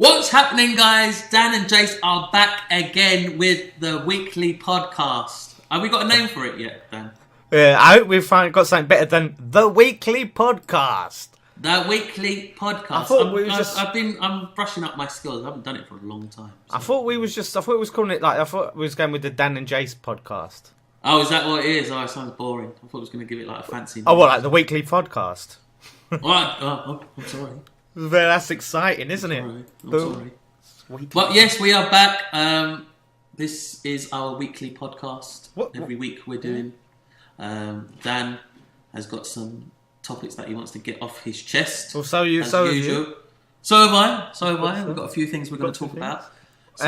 What's happening, guys? Dan and Jase are back again with the weekly podcast. Have we got a name for it yet, Dan? Yeah, I hope we've finally got something better than the weekly podcast. The weekly podcast. I thought I'm brushing up my skills. I haven't done it for a long time. So. I thought it was calling it I thought we was going with the Dan and Jase podcast. Oh, is that what it is? Oh, it sounds boring. I thought it was going to give it like a fancy name. Oh, what, like the weekly podcast? I'm sorry. Well, that's exciting, isn't it? I'm sorry. But yes, we are back. This is our weekly podcast. Every week we're doing. Dan has got some topics that he wants to get off his chest. Well, so have you. So have I. We've got a few things we're going to talk about. So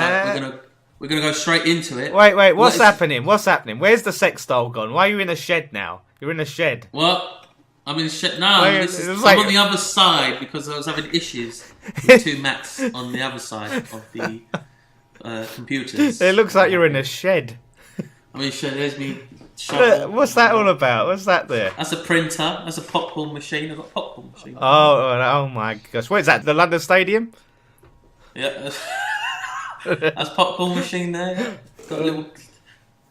we're gonna go straight into it. Wait. What's happening? Where's the sex doll gone? Why are you in a shed now? You're in a shed. What? I'm in a shed. No, I'm on the other side because I was having issues with two mats on the other side of the computers. It looks like you're in a shed. I mean, there's me. Shovel. What's that all about? What's that there? That's a printer. That's a popcorn machine. I've got a popcorn machine. Oh my gosh. Where's that? The London Stadium? Yeah. That's popcorn machine there. Yeah. Got a little.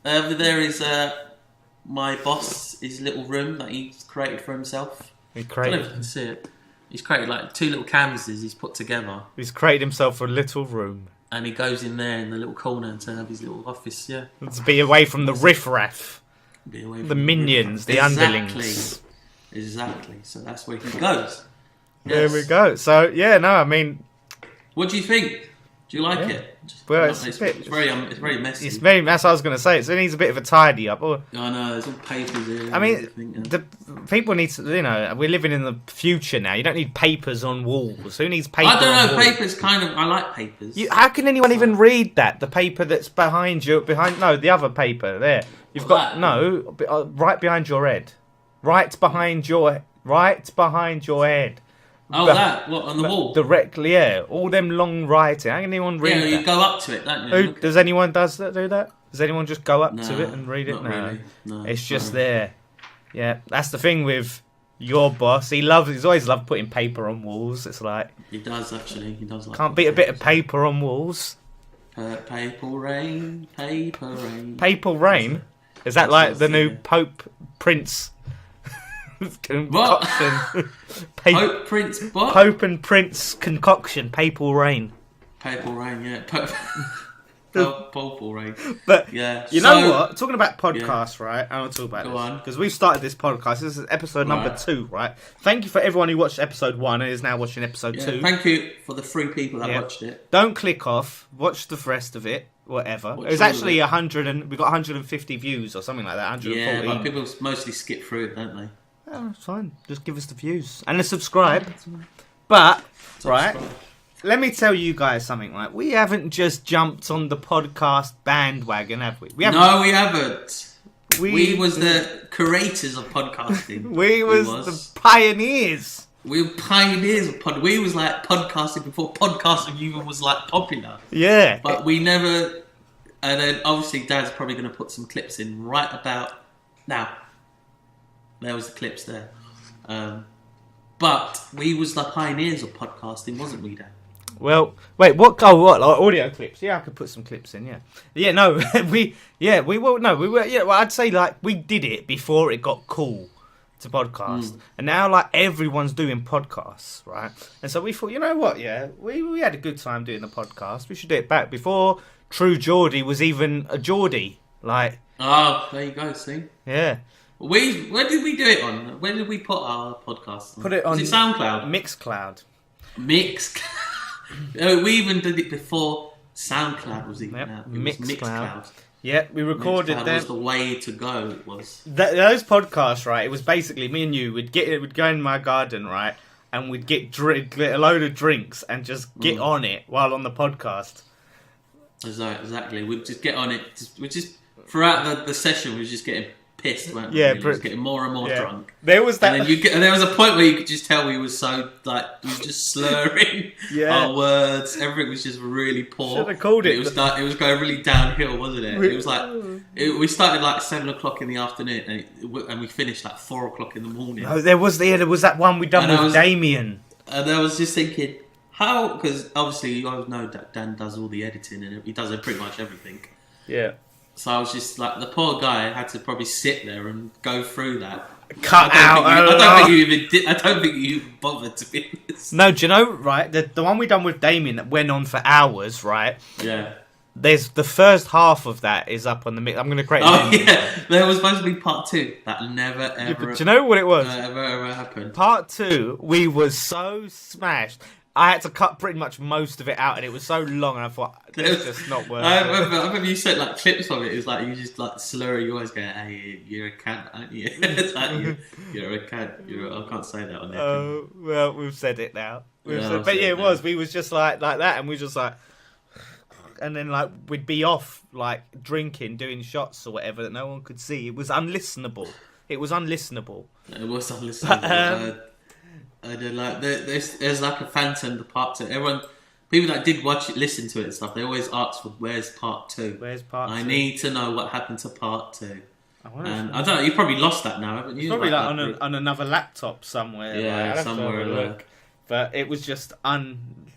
Over there is my boss. His little room that he's created for himself. I don't know if you can see it. He's created like two little canvases he's put together. He's created himself a little room. And he goes in there in the little corner to have his little office. Yeah. To be away from the riffraff. Be away from the minions, the underlings. Exactly. So that's where he goes. Yes. There we go. So yeah, no, I mean, what do you think? Do you like it? Well, it's very messy. That's what I was going to say. It needs a bit of a tidy up. I know, there's all papers here. I mean, the people need to, we're living in the future now. You don't need papers on walls. Who needs paper? I don't know. Papers I like papers. How can anyone even read that? The paper that's behind you, the other paper there. You've got right behind your head, right behind your head. Oh, that? What, on the wall? Directly, yeah. All them long writing. How can anyone read that? Yeah, you go up to it, don't you? Does anyone do that? Does anyone just go up to it and read it? No. Really. No. It's just there. Yeah, that's the thing with your boss. He's always loved putting paper on walls. It's like... He does, actually. He does like... Can't beat a bit of paper on walls. Paper rain. Paper rain? Is that like the new Pope Prince... concoction? Pope Prince what? Pope and Prince concoction. Papal rain. Papal rain, yeah. Papal rain. But yeah. You know what? Talking about podcasts, right? I want to talk about this because we've started this podcast. This is episode number 2, right? Thank you for everyone who watched episode 1 and is now watching episode 2. Thank you for the 3 people that watched it. Don't click off. Watch the rest of it. Whatever. It was actually 100 and we got 150 views or something like that. 140. Yeah, but people mostly skip through it, don't they? Oh, it's fine. Just give us the views and a subscribe. But let me tell you guys something. Right, we haven't just jumped on the podcast bandwagon, have we? No, we haven't. We was the creators of podcasting. we was the pioneers. We were pioneers of pod. We was like podcasting before podcasting even was like popular. Yeah, but we never. And then obviously, Dad's probably going to put some clips in right about now. There was the clips there. But we was the pioneers of podcasting, wasn't we, Dan? Well, wait, what? Oh, what? Like audio clips? Yeah, I could put some clips in. Yeah. No, we were. Yeah, well, I'd say like we did it before it got cool to podcast, and now like everyone's doing podcasts, right? And so we thought, you know what? Yeah, we had a good time doing the podcast. We should do it back before True Geordie was even a Geordie. Like, oh, there you go. See, yeah. Where did we do it on? Where did we put our podcast on? Put it on SoundCloud? Mixcloud. We even did it before SoundCloud was even out. Mixcloud. Yeah, we recorded them. That was the way to go, it was. Those podcasts, right, it was basically me and you, we'd go in my garden, right, and we'd get a load of drinks and just get on it while on the podcast. Exactly. We'd just get on it. Throughout the session, we were just getting pissed, weren't we? Yeah, we were getting more and more drunk. There was that. And then there was a point where you could just tell we were so we were just slurring our words. Everything was just really poor. Should have called it. It was going really downhill, wasn't it? It was like we started like 7:00 in the afternoon, and we finished like 4:00 in the morning. No, there was that one we done with Damien. And I was just thinking, How? Because obviously you guys know that Dan does all the editing and he does pretty much everything. Yeah. So I was just like, the poor guy had to probably sit there and go through that. I don't think you even bothered, to be honest. No, do you know, right? The one we done with Damien that went on for hours, right? Yeah. There's the first half of that is up on the mix. I'm going to create. There was supposed to be part 2. That never ever. Yeah, but do you know what it was? Ever happened. Part 2, we were so smashed. I had to cut pretty much most of it out, and it was so long, and I thought it's just not worth I it. remember you sent like clips of it. It was like you just like slur. You always go, "Hey, you're a cunt, aren't you?" It's like you're a cunt. I can't say that on there. Oh well, we've said it now. Yeah, but yeah, it was. We was just like that, and we just like, and then like we'd be off like drinking, doing shots or whatever that no one could see. It was unlistenable. It was unlistenable. I did like there's like a phantom the part 2. People that did watch it, listen to it and stuff, they always ask for where's part 2. Where's part 2? I need to know what happened to part 2. And I don't know. You probably lost that now, haven't you? Probably like on another laptop somewhere. Yeah, like, somewhere. Look. But it was just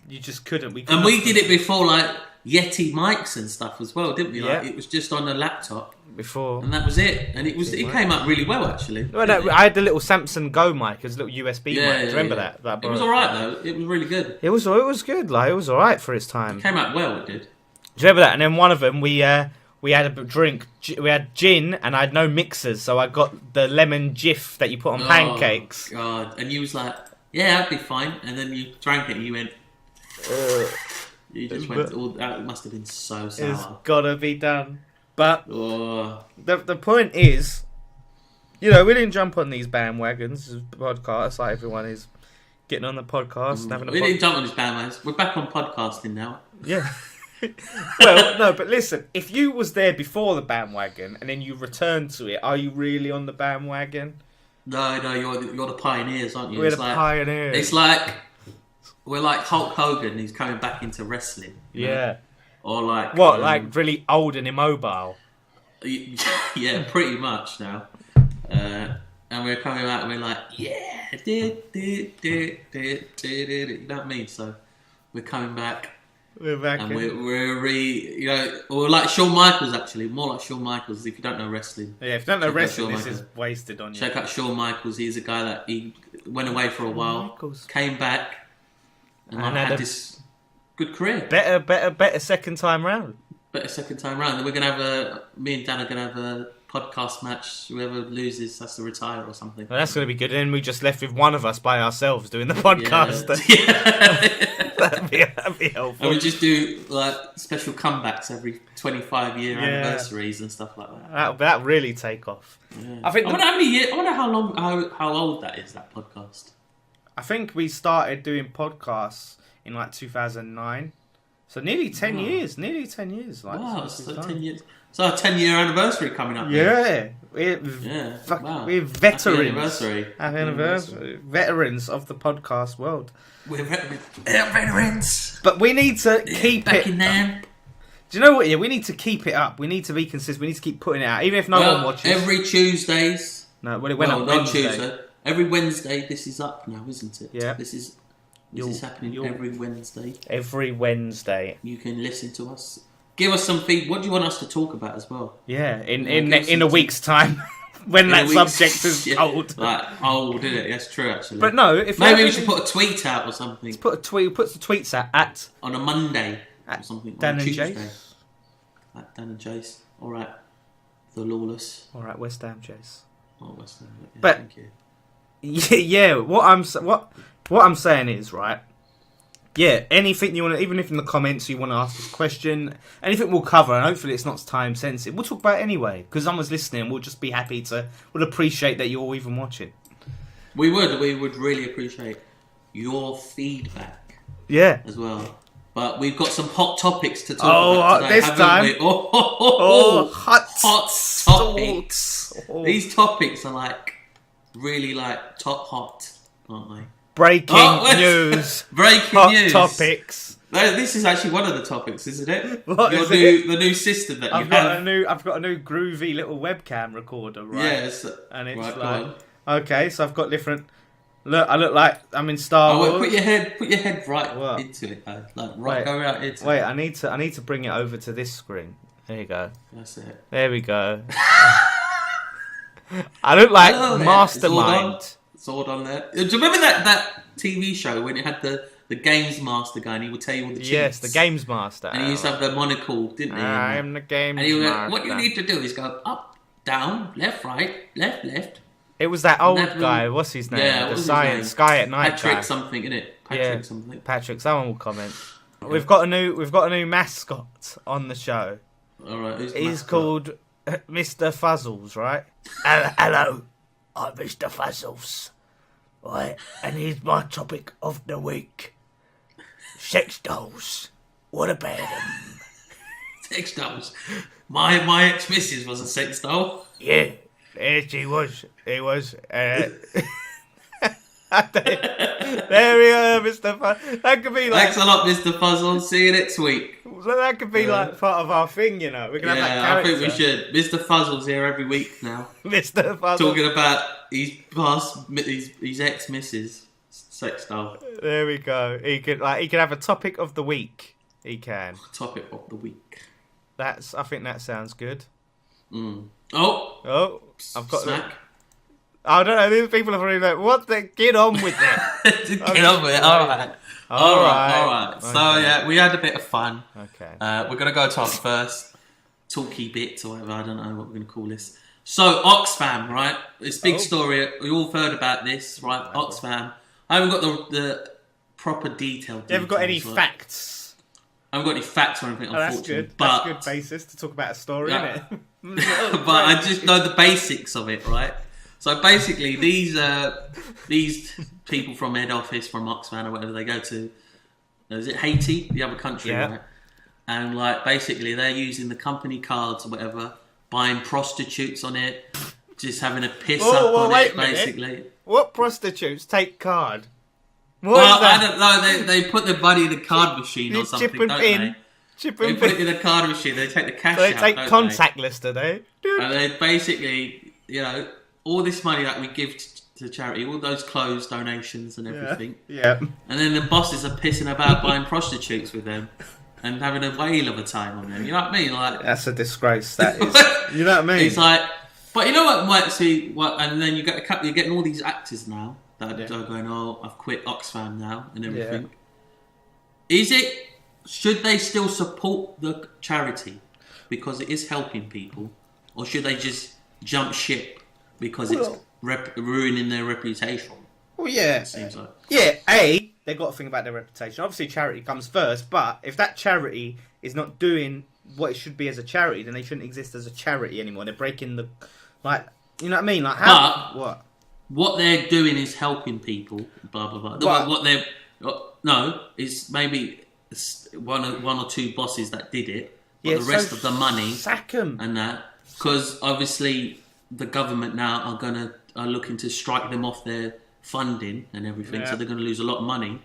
you just couldn't. We did it before like Yeti mics and stuff as well, didn't we? Like yeah. it was just on a laptop. Before, and that was it, and it came up really well actually. Well, no, I had the little Samsung Go mic, it was a little USB mic. Do you remember that? It was alright though. It was really good. It was good. Like it was alright for its time. It came out well. It did. Do you remember that? And then one of them, we had a drink. We had gin, and I had no mixers, so I got the lemon jiff that you put on pancakes. God! And you was like, "Yeah, that'd be fine." And then you drank it, and you went. You just went. That must have been so sour. It's gotta be done. But the point is, we didn't jump on these bandwagons as podcasts like everyone is getting on the podcast and having a didn't jump on these bandwagons. We're back on podcasting now. Yeah. Well, no, but listen, if you was there before the bandwagon and then you return to it, are you really on the bandwagon? No, you're the pioneers, aren't you? We're the pioneers. It's like we're like Hulk Hogan. He's coming back into wrestling. Yeah. Or like what, like really old and immobile? Yeah, pretty much now. And we're coming out and we're like, yeah, you know what I mean? So we're coming back. We're back, and we're like Shawn Michaels actually, more like Shawn Michaels. If you don't know wrestling, yeah, if you don't know wrestling, this is wasted on you. Check out Shawn Michaels. He's a guy that he went away for a while, came back, and had this. Good career. Better second time round. Better second time round. Then we're gonna have me and Dan are gonna have a podcast match. Whoever loses has to retire or something. Well, that's gonna be good. And then we just left with one of us by ourselves doing the podcast. Yeah. that'd be helpful. And we just do like special comebacks every 25-year anniversaries and stuff like that. That really take off. Yeah. I wonder how many years. I wonder how old that is. That podcast. I think we started doing podcasts in like 2009, so nearly 10 years. Like, wow, so 10 years. So our 10-year anniversary coming up. Yeah, we're veterans. Happy anniversary. Veterans of the podcast world. We're veterans. But we need to keep back it. In there. Do you know what? Yeah, we need to keep it up. We need to be consistent. We need to keep putting it out, even if no one watches. Every Tuesdays. No, well, it went up Wednesday. Not Tuesday. Every Wednesday, this is up now, isn't it? Yeah. This is happening every Wednesday. Every Wednesday. You can listen to us. Give us some feedback. What do you want us to talk about as well? Yeah, in a week's time. When that subject is old. Like, old, isn't it? That's true, actually. But no, if maybe we should put a tweet out or something. Let's put a tweet. Puts the tweets out at on a Monday or something. Dan and Tuesday. Jase. At Dan and Jase. All right. The Lawless. All right, West Ham Jase. Oh, West Ham. Yeah, but thank you. Yeah. What I'm saying is, right. Yeah, anything you want to, even if in the comments you want to ask us a question, anything we'll cover, and hopefully it's not time sensitive. We'll talk about it anyway, because someone's listening. We'll just be happy we'll appreciate that you're even watching. We would really appreciate your feedback. Yeah. As well. But we've got some hot topics to talk about today, this time. We? Hot topics. These topics are like, really like top hot, aren't they? Breaking news. Breaking news. Hot topics. No, this is actually one of the topics, isn't it? The new system that I've got a new groovy little webcam recorder, right? Yes. And it's right, like, okay, so I've got different Look, I look like I'm in Star Wars. Put your head right What? into it, though. Like right, go right into it. Wait, I need to bring it over to this screen. There you go. That's it. There we go. I look like Mastermind. Sword on there. Do you remember that TV show when it had the Games Master guy and he would tell you all the cheats? Yes, the Games Master. And he used to have the monocle, didn't he? I am the Games And he would go, Master. what you need to do is go up, down, left, right, left, left. It was that old guy. What's his name? Yeah, the science guy at night. Patrick guy. something, innit? Patrick something. Patrick. Someone will comment. Yeah. We've got a new mascot on the show. All right. He's called Mr. Fuzzles, right? Hello, I'm Mr. Fuzzles. Right, and here's my topic of the week: sex dolls. What about them? Sex dolls. My ex-missus was a sex doll. Yeah, she was. He was. There we are, Mr. Fuzzles. That could be like. Thanks a lot, Mr. Fuzzle. See you next week. So that could be like part of our thing, you know. We can have that character. I think we should. Mr. Fuzzle's here every week now. Mr. Fuzzle. Talking about his ex-missus sex doll. There we go. He could have a topic of the week. He can. Topic of the week. I think that sounds good. Mm. Oh, I've got smack. I don't know. These people are probably like, "What? Get on with it." Get on with it. All right. Okay. So yeah, we had a bit of fun. Okay. We're gonna go to our first talky bit or whatever. I don't know what we're gonna call this. So Oxfam, right? It's a big story. We all heard about this, right? Oxfam. I haven't got the proper detail. You haven't got any facts. I haven't got any facts or anything, unfortunately. That's good. But, that's a good basis to talk about a story, isn't it? But I just know the basics of it, right? So basically, these people from head office, from Oxfam or whatever, they go to, is it Haiti, the other country, right? And like basically, they're using the company cards or whatever, buying prostitutes on it, just having a piss up on it, basically. What prostitutes take card? I don't know. They put their money in the card machine or something, don't they? They put it in the card machine. They take the cash out. They take contactless, do they? And they basically, all this money that we give to charity, all those clothes donations and everything. Yeah. And then the bosses are pissing about buying prostitutes with them and having a whale of a time on them. You know what I mean? Like that's a disgrace. That is. You know what I mean? It's like, but you know what? And then you're getting all these actors now that are going, "Oh, I've quit Oxfam now" and everything. Yeah. Should they still support the charity because it is helping people, or should they just jump ship because it's ruining their reputation? Well, yeah. It seems like. Yeah, they've got to think about their reputation. Obviously, charity comes first, but if that charity is not doing what it should be as a charity, then they shouldn't exist as a charity anymore. They're breaking the... Like, you know what I mean? Like, how... What they're doing is helping people, blah, blah, blah. It's maybe one or two bosses that did it, but the rest of the money... Sack 'em. And that. Because, obviously, the government now are looking to strike them off their funding and everything, so they're going to lose a lot of money.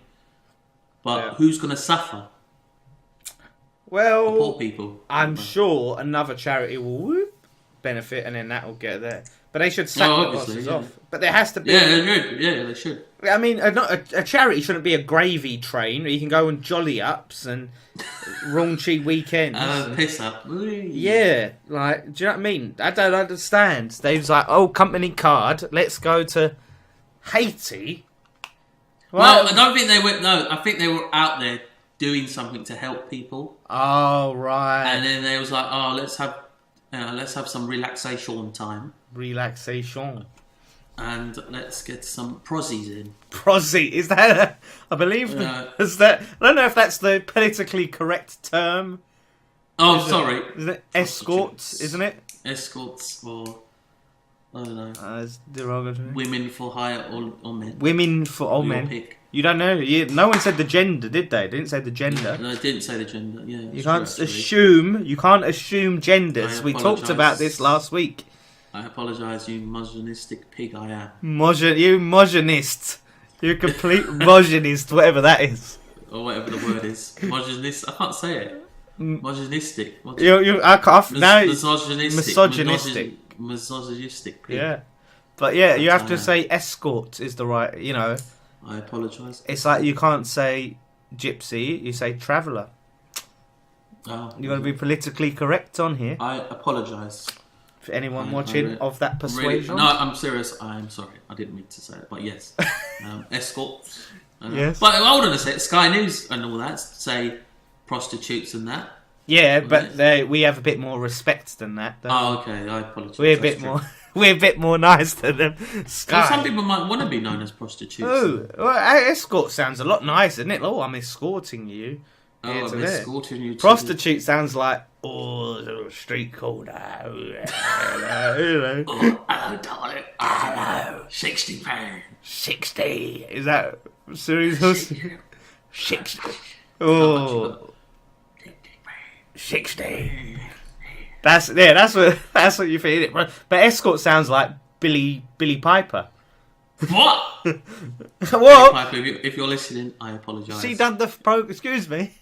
But who's going to suffer? Well, the poor people. I'm sure another charity will benefit, and then that will get there. But they should sack the bosses off. But there has to be... Yeah, they should. I mean, a charity shouldn't be a gravy train where you can go on jolly ups and raunchy weekends. Piss up. Yeah, like, do you know what I mean? I don't understand. They was like, company card, let's go to Haiti. Well, I don't think they went. No, I think they were out there doing something to help people. Oh, right. And then they was like, let's have some relaxation time. Relaxation. And let's get some prozzies in. Prozzy, is that? I believe is that. I don't know if that's the politically correct term. Sorry. Isn't it escorts? Isn't it escorts or I don't know? It's derogatory. Women for hire or men. Women for all men. Pick. You don't know. No one said the gender, did they? They didn't say the gender. No, I didn't say the gender. Yeah. You can't assume. You can't assume genders. We talked about this last week. I apologise, you misogynistic pig I am. You misogynist. You're a complete misogynist, whatever that is. Or whatever the word is. Misogynist. I can't say it. Misogynistic. I can't. Now misogynistic. Misogynistic pig. Yeah. But yeah, you have to say escort is the right, you know. I apologise. It's like you can't say gypsy, you say traveller. Oh, You got to be politically correct on here. I apologise. For anyone watching of that persuasion. No, I'm serious. I'm sorry. I didn't mean to say it, but yes. Escort. Yes. But hold on a sec. Sky News and all that say prostitutes and that. Yeah, but we have a bit more respect than that. Oh, okay. I apologise. We're a bit more nice than them. Sky. Well, some people might want to be known as prostitutes. Oh, well, escort sounds a lot nicer, doesn't it? Oh, I'm escorting you. Oh, I'm escorting you. Prostitute sounds like little street corner. Hello. Oh, darling. Hello. £60. 60. Is that serious? 60. Oh. 60. That's what you feel. But escort sounds like Billy Piper. What? What? Piper, if you're listening, I apologise. She done the excuse me.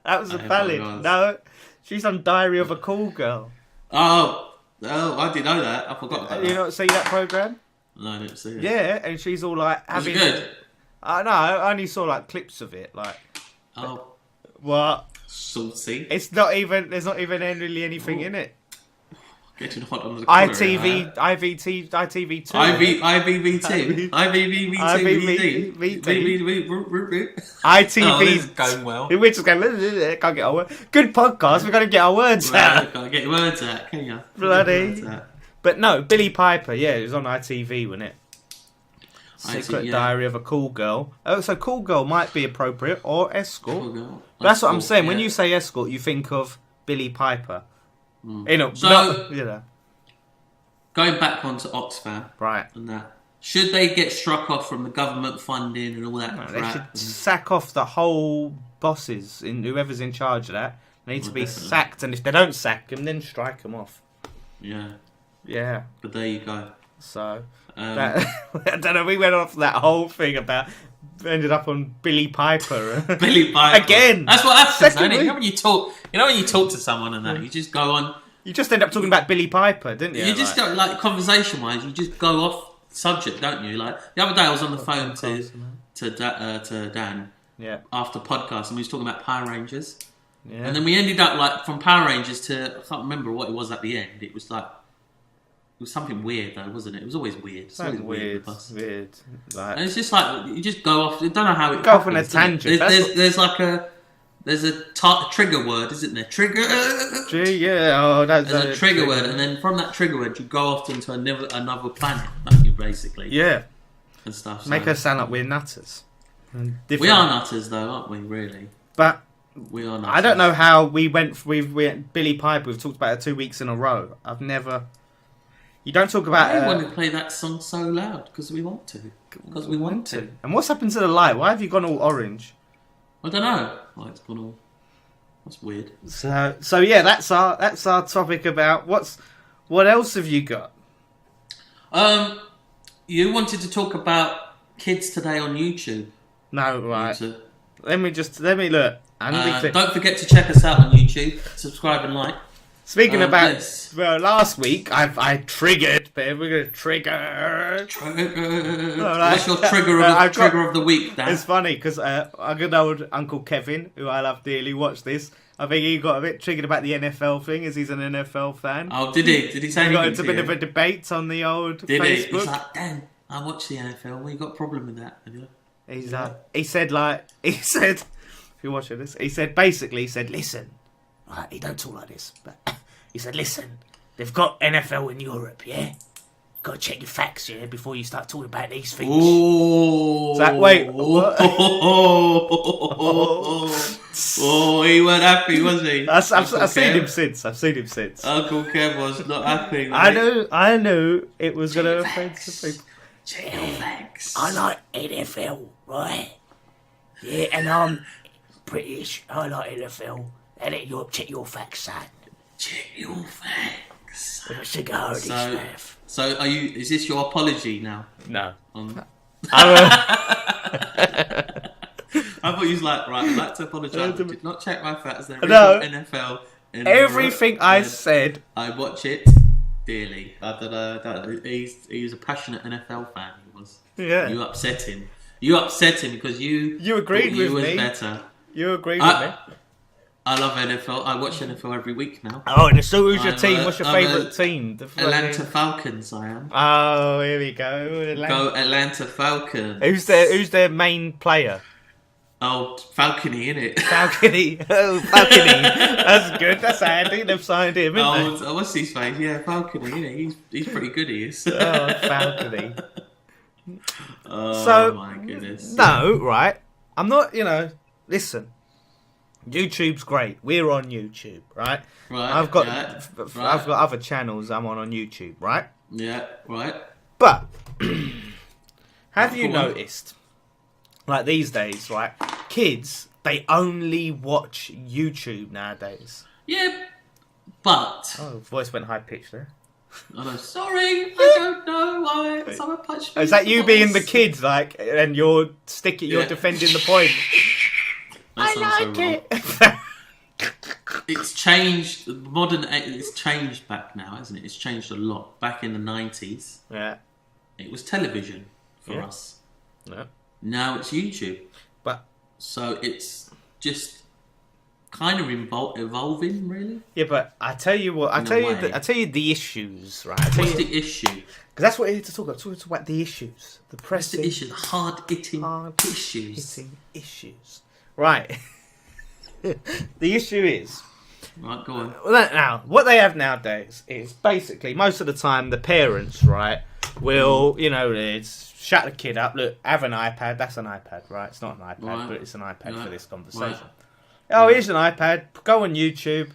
That was a ballad. No, she's on Diary of a Call Girl. Oh, I didn't know that. I forgot about that. You not see that programme? No, I didn't see it. Yeah, and she's all like having. Was it good? I only saw like clips of it. Like, oh, what? Saucy. It's not even. There's not even really anything in it. Getting hot on the ITV2. IVV2. ITV. Going well. We're just going, can't get our word. Good podcast, we've got to get our words out. Can't get your words out, can you? Bloody. But no, Billy Piper, yeah, it was on ITV, wasn't it? Secret Diary of a Call Girl. Oh, so Call Girl might be appropriate, or escort. Cool girl. That's what I'm saying. When you say escort, you think of Billy Piper. You know, going back onto Oxfam, right? And that, should they get struck off from the government funding and all that crap? They should sack off the whole bosses, whoever's in charge of that. They need to be sacked, and if they don't sack them, then strike them off. Yeah. But there you go. So I don't know. We went off that whole thing about. Ended up on Billy Piper. Billy Piper again. That's what happens. You know when you talk. You know when you talk to someone and that, you just go on. You just end up talking about Billy Piper, didn't you? You just go, like conversation-wise, you just go off subject, don't you? Like the other day, I was on the phone to Dan. Yeah. After podcast, and we was talking about Power Rangers. Yeah. And then we ended up like from Power Rangers to I can't remember what it was at the end. It was like. It was something weird though, wasn't it? It was always weird. It's always weird. Like, and it's just like you just go off. I don't know how it go off on a tangent. There's a trigger word, isn't there? Trigger. Yeah. There's a trigger word, and then from that trigger word, you go off into another planet, don't you? Basically. Yeah. And stuff. So. Make us sound like we're nutters. We are nutters, though, aren't we? Really. But. We are nutters. I don't know how we went. We Billy Piper. We've talked about it 2 weeks in a row. I've never. You don't talk about. I want to play that song so loud because we want to. Because we want to. And what's happened to the light? Why have you gone all orange? I don't know. Why it's gone all. That's weird. So yeah, that's our topic about what else have you got? You wanted to talk about kids today on YouTube. No, right. Let me look. Don't forget to check us out on YouTube. Subscribe and like. Speaking about last week, I triggered, but we're gonna trigger. What's your trigger of the week, Dan? It's funny because our good old Uncle Kevin, who I love dearly, watched this. I think he got a bit triggered about the NFL thing, as he's an NFL fan. Oh, did he? Did he say anything? Got into a bit of a debate on the old Facebook. He's like, Dan, I watch the NFL. We got a problem with that, have you? He said, if you're watching this, he said, listen. Right, he don't talk like this, but he said, listen, they've got NFL in Europe, yeah? You've got to check your facts, yeah, before you start talking about these things. Oh, it's like, wait, what? Oh, he wasn't happy, was he? I've seen him since. Uncle Kev was not happy. I knew it was going to offend some people. Check your facts. I like NFL, right? Yeah, and I'm British. I like NFL. And check your facts, son. Check your facts. With a cigar in his mouth. So, is this your apology now? No. I thought you was like, right, I'd like to apologise. I did not check my facts. There is NFL. Everything I said. I watch it dearly. I don't know. He was a passionate NFL fan. He was. Yeah. You upset him. You upset him because you agreed with was me. better. You agreed with me. I love NFL. I watch NFL every week now. Oh, and so who's your team? What's your favourite team? Atlanta Falcons, I am. Oh, here we go. Go Atlanta Falcons. Who's their main player? Oh, Falcony, innit? Falcony. Oh, Falcony. That's good. That's handy. They've signed him, isn't they? What's his face? Yeah, Falcony, innit? He's pretty good, he is. Oh, Falcony. Oh, my goodness. No, right. I'm not, listen. YouTube's great. We're on YouTube, right? Right. I've got other channels I'm on YouTube, right? Yeah, right. But have you noticed, like these days, right? Kids, they only watch YouTube nowadays. Yeah, but Voice went high pitched there. Oh, no, sorry, I don't know why someone punched me. Is that you being the kid, like, and you're defending the point? I like it. It's changed. It's changed back now, hasn't it? It's changed a lot. Back in the 90s, it was television for us. Yeah. Now it's YouTube. So it's just kind of evolving, really. Yeah, but I tell you what. I tell you the issues, right? What's the issue? Because that's what we need to talk about. Talk about the issues, the pressing, the issue, the hard-hitting issues. Right. The issue is. Right, go on. Now, what they have nowadays is basically most of the time the parents, right, will it's shut the kid up. Look, have an iPad. That's an iPad, right? It's not an iPad, but it's an iPad for this conversation. Right. Oh, here's an iPad. Go on YouTube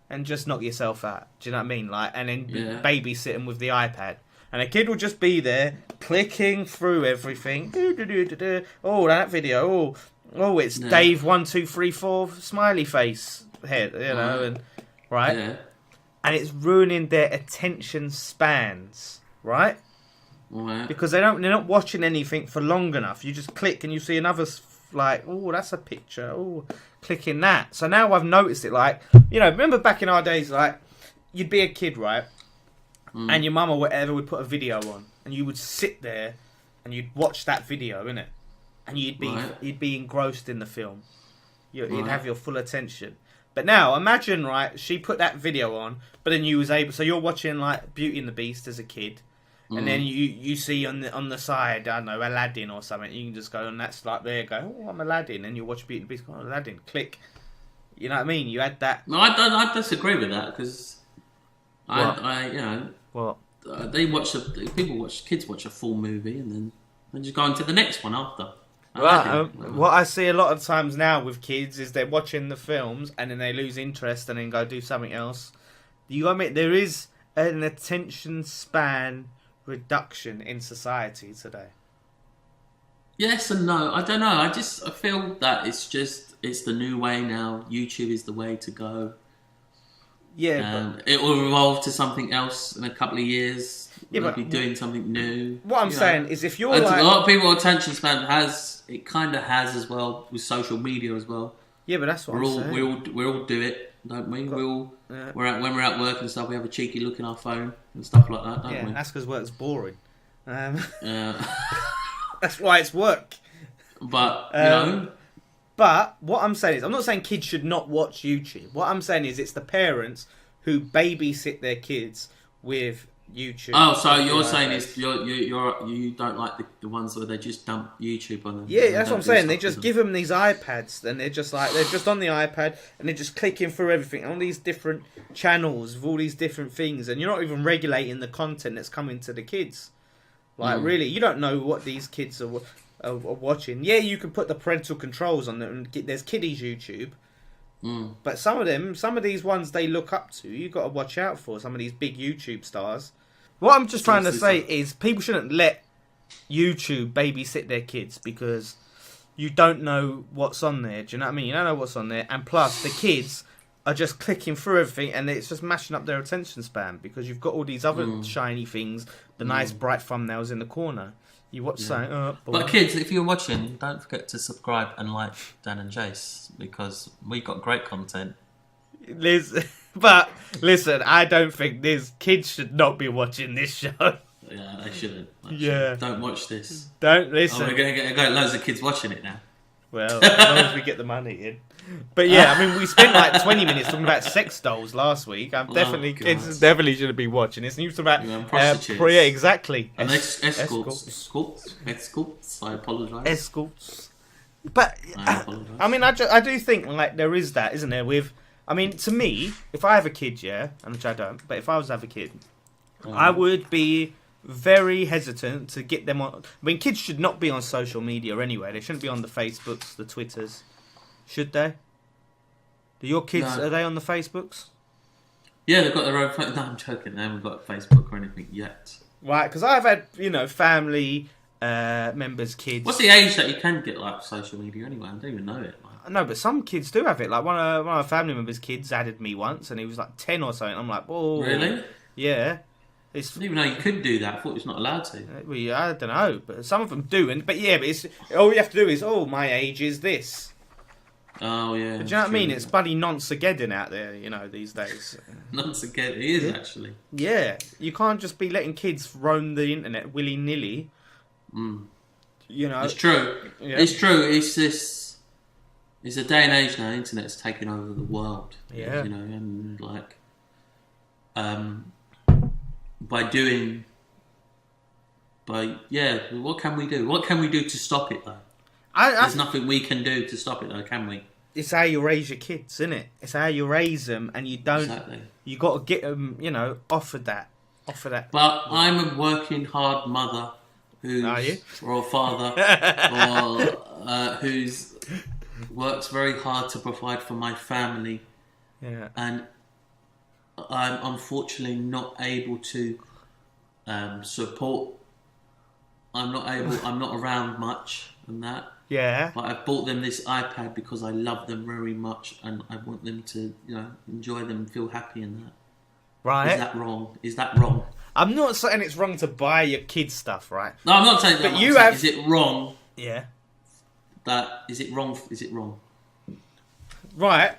and just knock yourself out. Do you know what I mean? Like, and then babysit them with the iPad, and a kid will just be there clicking through everything. Oh, that video. Oh, it's Dave 1 2 3 4 smiley face head. And and it's ruining their attention spans, right? Because they're not watching anything for long enough. You just click and you see another, like, oh, that's a picture. Oh, clicking that. So now I've noticed it. Like, remember back in our days, like, you'd be a kid, right? And your mum or whatever would put a video on, and you would sit there and you'd watch that video, innit? And you'd be engrossed in the film. You'd have your full attention. But now imagine, right? She put that video on, but then you was able. So you're watching like Beauty and the Beast as a kid. And then you see on the side, I don't know, Aladdin or something. You can just go on that slide there, go, oh, I'm Aladdin, and you watch Beauty and the Beast, go, oh, Aladdin, click. You know what I mean? You had that. No, I disagree with that because kids watch a full movie and then they just go on to the next one after. What I see a lot of times now with kids is they're watching the films and then they lose interest and then go do something else. You got to admit, there is an attention span reduction in society today. Yes and no. I don't know. I feel that it's the new way now. YouTube is the way to go. Yeah, but it will evolve to something else in a couple of years. Yeah, we'll be doing something new. What I'm saying is, if you're a lot of people attention span has as well with social media as well. Yeah, but that's what I'm saying. We all do it, don't we? When we're at work and stuff, we have a cheeky look in our phone and stuff like that, don't we? Yeah, that's because work's boring. That's why it's work. But But what I'm saying is, I'm not saying kids should not watch YouTube. What I'm saying is, it's the parents who babysit their kids with YouTube. Oh, so you're saying is you don't like the ones where they just dump YouTube on them? Yeah, that's what I'm saying. They just give them these iPads, and they're just on the iPad, and they're just clicking through everything, all these different channels with all these different things, and you're not even regulating the content that's coming to the kids. Like, really, you don't know what these kids are watching. Yeah, you can put the parental controls on them, and there's kiddies YouTube. But some of these ones they look up to, you got to watch out for. Some of these big YouTube stars. What I'm just trying to say is people shouldn't let YouTube babysit their kids because you don't know what's on there. Do you know what I mean? You don't know what's on there, and plus the kids are just clicking through everything, and it's just mashing up their attention span because you've got all these other shiny things, the nice bright thumbnails in the corner. You watch something. But kids, if you're watching, don't forget to subscribe and like Dan and Jase because we got great content. Liz, But listen, I don't think these kids should not be watching this show. Yeah, they shouldn't. Don't watch this. Don't listen. We're going to get loads of kids watching it now. Well, as long as we get the money in. But yeah, I mean, we spent like 20 minutes talking about sex dolls last week. Kids definitely shouldn't be watching this. And you were talking about prostitutes. Yeah, exactly. And escorts. I apologise. Escorts. But I mean, I do think like there is that, isn't there? I mean, to me, if I have a kid, and which I don't, but if I was to have a kid, I would be very hesitant to get them on. I mean, kids should not be on social media anyway. They shouldn't be on the Facebooks, the Twitters. Should they? Do your kids, are they on the Facebooks? Yeah, they've got their own... No, I'm joking. They haven't got Facebook or anything yet. Right, because I've had, family members, kids... What's the age that you can get, like, social media anyway? I don't even know it. No, but some kids do have it. Like, one of my family members' kids added me once, and he was, like, 10 or something. I'm like, oh... Really? Yeah. I didn't even know you could do that. I thought it was not allowed to. Well, I don't know, but some of them do. But it's all you have to do is, my age is this. Oh, yeah. Do you know what I mean? It's bloody nonce-ageddon out there, these days. Nonce-ageddon, it is, actually. Yeah. You can't just be letting kids roam the internet willy-nilly. It's true. Yeah. It's true. It's a day and age now. The internet's taken over the world. Yeah. And like... what can we do? What can we do to stop it, though? There's nothing we can do to stop it, though, can we? It's how you raise your kids, isn't it? It's how you raise them, and you don't... Exactly. You got to get them, offered that. But I'm a working hard mother or a father who's works very hard to provide for my family. Yeah. And I'm unfortunately not able to support. I'm not around much and that. Yeah. But I've bought them this iPad because I love them very much and I want them to, enjoy them and feel happy in that. Right. Is that wrong? I'm not saying it's wrong to buy your kids stuff, right? No, I'm not saying that. But is it wrong? Yeah. Is it wrong? Is it wrong? Right.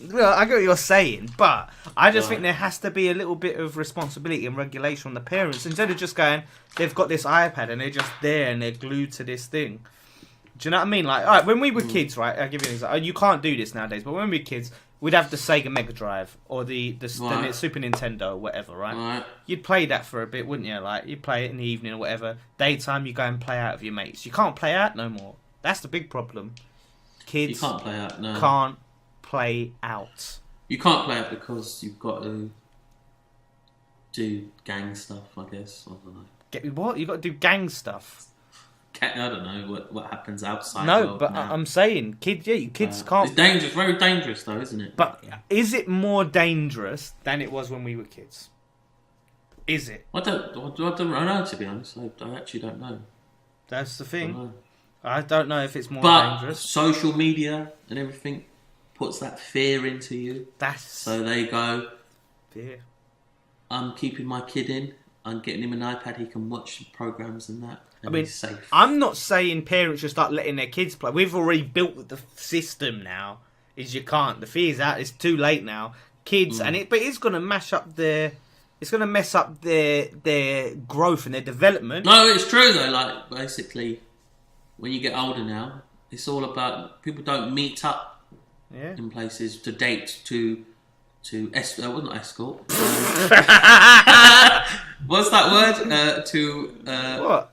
Well, I get what you're saying, but I just think there has to be a little bit of responsibility and regulation on the parents. Instead of just going, they've got this iPad and they're just there and they're glued to this thing. Do you know what I mean? Like, all right, when we were kids, right, I'll give you an example. You can't do this nowadays, but when we were kids, we'd have the Sega Mega Drive or the Super Nintendo or whatever, right? You'd play that for a bit, wouldn't you? Like, you'd play it in the evening or whatever. Daytime, you go and play out with your mates. You can't play out no more. That's the big problem. Kids you can't play out, no. Can't play out. You can't play out because you've got to do gang stuff, I guess. I don't know. What? You've got to do gang stuff? I don't know what happens outside. No, but now. I'm saying, kids can't. It's dangerous, very dangerous, though, isn't it? But is it more dangerous than it was when we were kids? Is it? I don't know, to be honest. I actually don't know. That's the thing. I don't know if it's more dangerous. Social media and everything puts that fear into you. So they go, fear. I'm keeping my kid in. I'm getting him an iPad. He can watch programs and that. And he's safe. I'm not saying parents should start letting their kids play. We've already built the system now. You can't. The fear's out. It's too late now. Kids, but it's going to mess up their growth and their development. No, it's true though. Like basically, when you get older now, it's all about people don't meet up in places to date not escort. What's that word? What?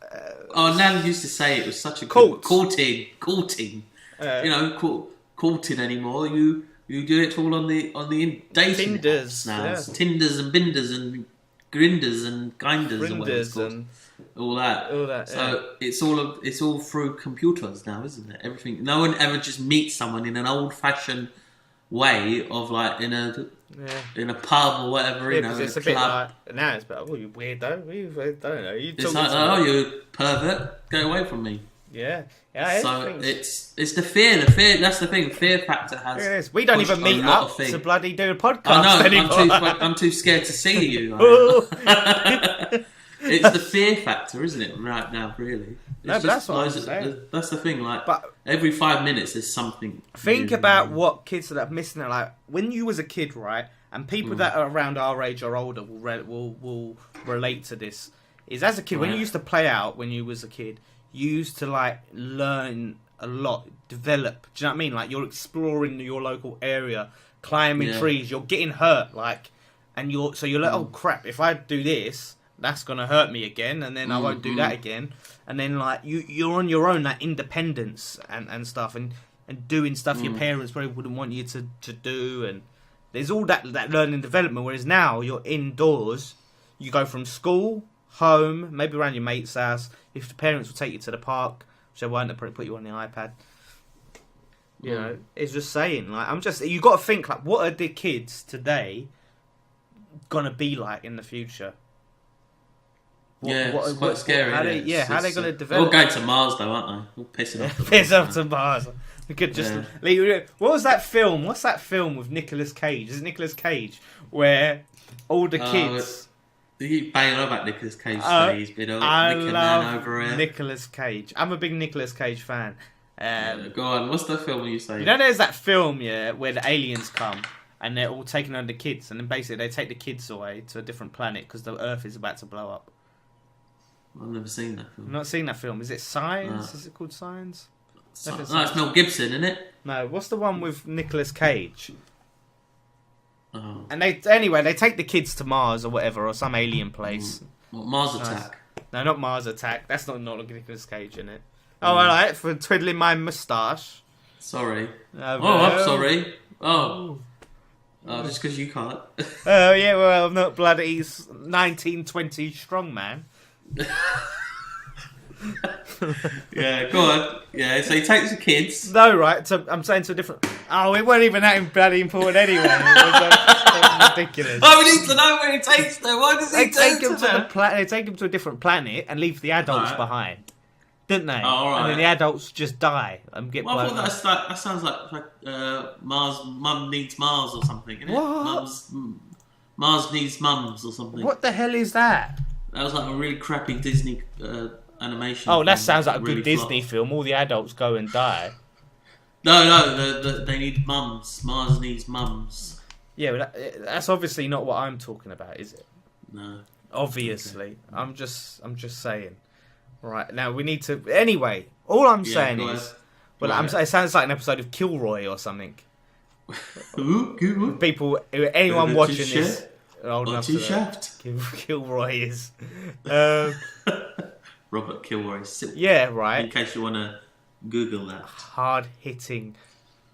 Nan used to say it was such a courting. Courting anymore. You do it all on the dating apps now. Tinders and binders and grinders and ginders and whatever it's called. All that. So it's all through computers now, isn't it? Everything. No one ever just meets someone in an old-fashioned way of like in a pub or whatever. It's a bit like now. It's about you weirdo. I don't know. It's like you pervert. Go away from me. Yeah. So it's the fear. The fear. That's the thing. Fear factor has. It is. We don't even meet up to bloody do a podcast anymore. I'm too scared to see you. It's the fear factor, isn't it? Right now, really. But that's what I'm saying. That's the thing. Like, every 5 minutes, there's something. Think about what kids that are missing out. Like when you was a kid, right? and people that are around our age or older will relate to this. Is as a kid, when you used to play out when you was a kid, you used to like learn a lot, develop. Do you know what I mean? Like you're exploring your local area, climbing trees. You're getting hurt, like, and you're like, oh crap! If I do this, that's gonna hurt me again, and then I won't do that again. And then like you're on your own, that independence and stuff, and doing stuff your parents probably wouldn't want you to do, and there's all that learning development. Whereas now you're indoors, you go from school, home, maybe around your mate's house. If the parents will take you to the park, which they won't, they'll probably put you on the iPad. You know, it's just saying, like, you got to think, like, what are the kids today gonna be like in the future? It's quite scary. How are they gonna develop? They're all going to Mars, though, aren't they? All pissing off. Piss off to Mars. We could just leave. What was that film? What's that film with Nicolas Cage? Is it Nicolas Cage where all the kids? You bang on about Nicolas Cage today. He's been I Nick love over here. Nicolas Cage. I'm a big Nicolas Cage fan. Go on. What's the film you say? You know, there's that film, where the aliens come and they're all taking on the kids, and then basically they take the kids away to a different planet because the Earth is about to blow up. I've never seen that film. I've not seen that film. Is it Signs? Is it called Signs? No, it's Mel Gibson, isn't it? No, what's the one with Nicolas Cage? Oh. And they take the kids to Mars or whatever, or some alien place. What, Mars Attack? No, not Mars Attack. That's not Nicolas Cage in it. Oh, alright, for twiddling my moustache. Sorry. I'm sorry. Oh, just because you can't. Oh, yeah, well, I'm not bloody 1920 strong man. Yeah, go on. Yeah, so he takes the kids. No, right, so I'm saying to a different... Oh, it wasn't even that bloody important anyway. It was ridiculous. Oh, we need to know where he takes them. Why does he take them? They take him to a different planet and leave the adults behind. Didn't they? Oh, all right. And then the adults just die and get blown up. I thought that sounds like Mars. Mum needs Mars or something. Isn't What? It? Mars needs mums or something. What the hell is that? That was like a really crappy Disney animation. Oh, that sounds like a really good Disney film. All the adults go and die. No, they need mums. Mars needs mums. Yeah, but that's obviously not what I'm talking about, is it? No. Obviously, okay. I'm just saying. Right now, we need to. Anyway, all I'm saying is, it sounds like an episode of Kilroy or something. Ooh, people, anyone watching this, old enough to shaft. Kilroy is. Robert Kilroy. Yeah, right. In case you want to Google that. Hard-hitting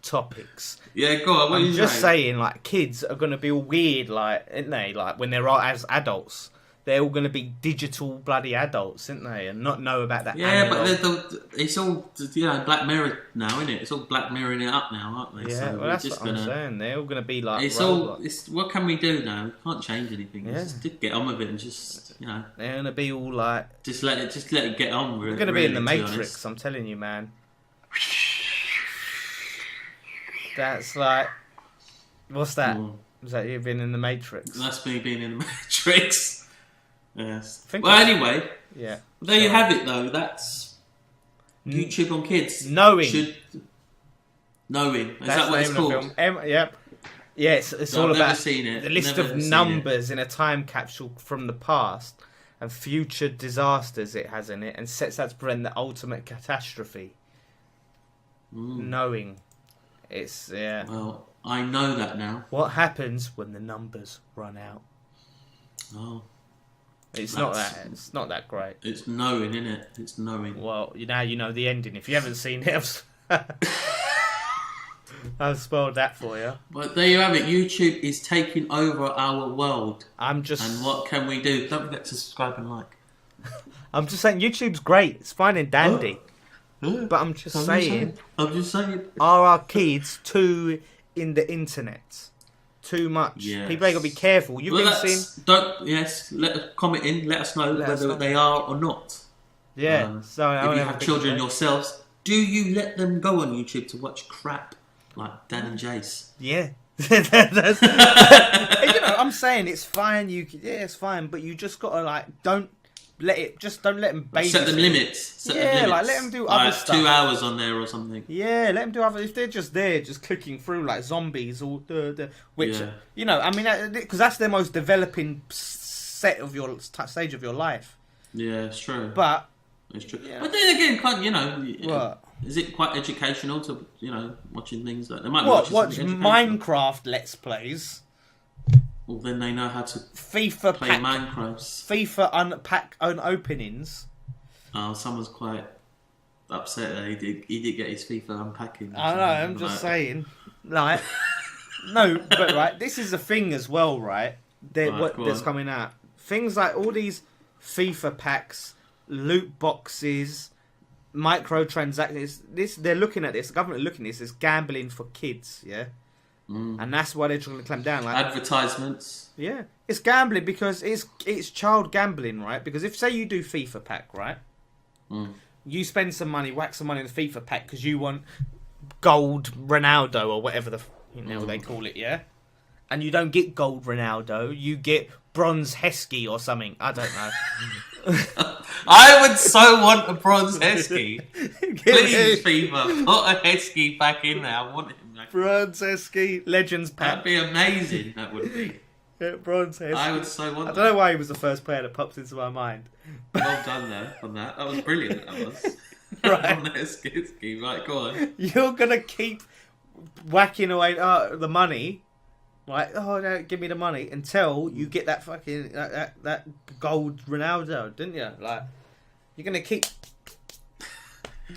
topics. Yeah, go on. What I'm just saying, like, kids are going to be all weird, like, aren't they? Like, when they're as adults, they're all going to be digital bloody adults, aren't they? And not know about that. Yeah, but it's all, Black Mirror now, isn't it? It's all Black Mirroring it up now, aren't they? Yeah, so well, that's what I'm saying. They're all going to be like. What can we do now? We can't change anything. Yeah. Just get on with it and just, They're going to be all like. Just let it get on with it. We're going to be in the Matrix. I'm telling you, man. That's like, what's that? Is that you being in the Matrix? That's me being in the Matrix. Yes. Anyway. Yeah. There you have it, though. That's YouTube on kids. Knowing. Is that what it's called? Yep. Yeah, it's all about the list of numbers in a time capsule from the past and future disasters it has in it, and sets out to prevent the ultimate catastrophe. Knowing. It's, Well, I know that now. What happens when the numbers run out? Oh. It's not that great. It's knowing, isn't it? It's knowing. Well, now you know the ending. If you haven't seen it, I've spoiled that for you. But there you have it. YouTube is taking over our world. And what can we do? Don't forget to subscribe and like. I'm just saying, YouTube's great. It's fine and dandy. But I'm just saying. Are our kids too in the internet? Too much. Yes. People ain't got to be careful. Let a comment in. Let us know whether they are or not. Yeah. So if you have children yourselves, do you let them go on YouTube to watch crap like Dan and Jase? Yeah. I'm saying it's fine. It's fine, but you just gotta don't don't let them babysit. Set them limits. Like let them do other stuff. 2 hours on there or something. Yeah, let them do other. If they're just there, just clicking through like zombies, or which you know, I mean, because that's their most developing stage of your life. Yeah, it's true. But it's true. Yeah. But then again, quite what? Is it quite educational to watching things like they might watch Minecraft Let's Plays? Well, then they know how to FIFA play pack, Minecraft. FIFA unpack own openings. Oh, someone's quite upset that he did get his FIFA unpacking. I know. I'm just saying, like, no, but right, this is a thing as well, right? That's coming out. Things like all these FIFA packs, loot boxes, microtransactions. They're looking at this. The government are looking at this as gambling for kids. Yeah. And that's why they're trying to clamp down. Like advertisements. Yeah, it's gambling because it's child gambling, right? Because if say you do FIFA pack, right? You spend some money, whack some money in the FIFA pack because you want gold Ronaldo or whatever they call it, yeah. And you don't get gold Ronaldo, you get bronze Heskey or something. I don't know. I would so want a bronze Heskey. Please, FIFA, put a Heskey back in there. I want him. Bronze Heskey, Legends pack. That'd be amazing. That would be. Yeah, bronze Heskey. I would so want. I don't know why he was the first player that pops into my mind. Well done there on that. That was brilliant. That was. Right. Heskey. Right, go on. You're gonna keep whacking away the money. Like, oh no, give me the money until you get that fucking that gold Ronaldo, didn't you? Like, you're gonna keep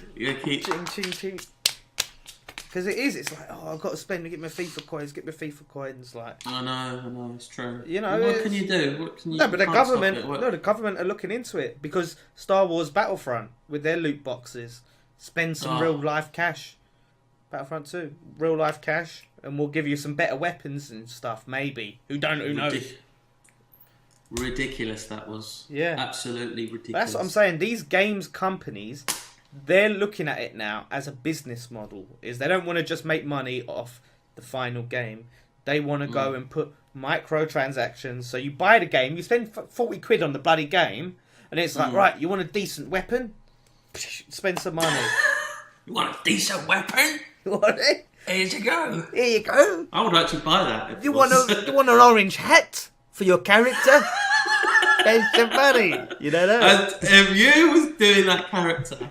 ching ching ching. Because it's like, oh, I've got to spend to get my FIFA coins, like. I know, it's true. You know, what can you do? No, but the government are looking into it because Star Wars Battlefront with their loot boxes spend some real life cash. Battlefront 2, real life cash, and we'll give you some better weapons and stuff. Maybe who knows? Ridiculous that was. Yeah, absolutely ridiculous. That's what I'm saying. These games companies, they're looking at it now as a business model. Is they don't want to just make money off the final game. They want to go and put microtransactions. So you buy the game, you spend 40 quid on the bloody game, and it's like, right, you want a decent weapon? Spend some money. You want a decent weapon? You want it? Here you go. Here you go. I would actually buy that. You want an orange hat for your character? Spend some money. You know that? And if you was doing that character,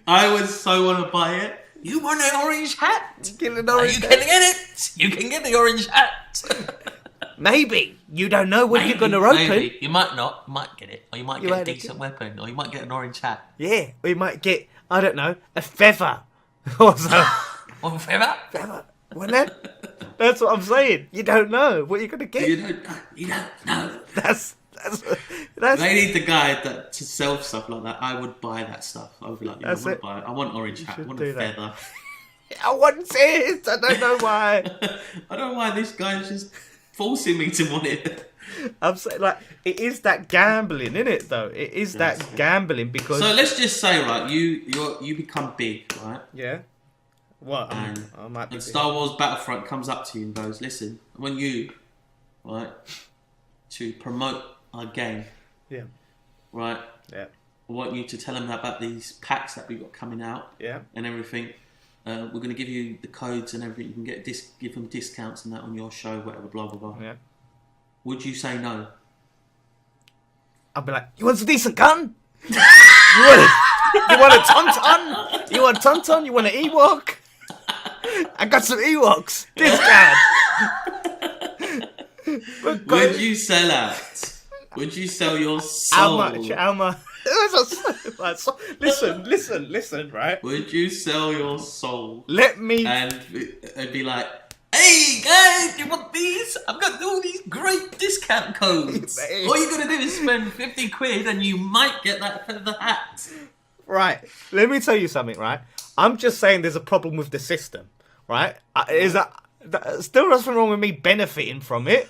I would so want to buy it. You want an orange hat? Get an orange hat. You can get it. You can get the orange hat. Maybe. You don't know when you're going to open. Maybe. You might not. You might get it. Or you might get a decent weapon. Or you might get an orange hat. Yeah. Or you might get, I don't know, a feather. Or something. Or a feather? Feather. Wouldn't it? That's what I'm saying. You don't know what you're going to get. You don't know. That's they need the guy to sell stuff like that. I would buy that stuff. I would be like, I want orange hat. I want a feather. I want it. I don't know why. I don't know why this guy's just forcing me to want it. I'm saying, like, it is that gambling, isn't it? Though it is that gambling because. So let's just say, right, you become big, right? Yeah. What? And Star Wars Battlefront comes up to you and goes, "Listen, I want you, right, to promote our game. Yeah. Right. Yeah. I want you to tell them about these packs that we've got coming out. Yeah. And everything. We're going to give you the codes and everything. You can give them discounts and that on your show, whatever, blah, blah, blah. Yeah. Would you say no? I'll be like, you want some decent gun? you want a Tauntaun? You want a Tauntaun? You want an Ewok? I got some Ewoks. Discount. Would you sell out? Would you sell your soul? How much? Listen, right? Would you sell your soul? Let me... And be like, hey, guys, you want these? I've got all these great discount codes. All you got to do is spend 50 quid and you might get that feather hat. Right. Let me tell you something, right? I'm just saying there's a problem with the system, right? Still nothing wrong with me benefiting from it.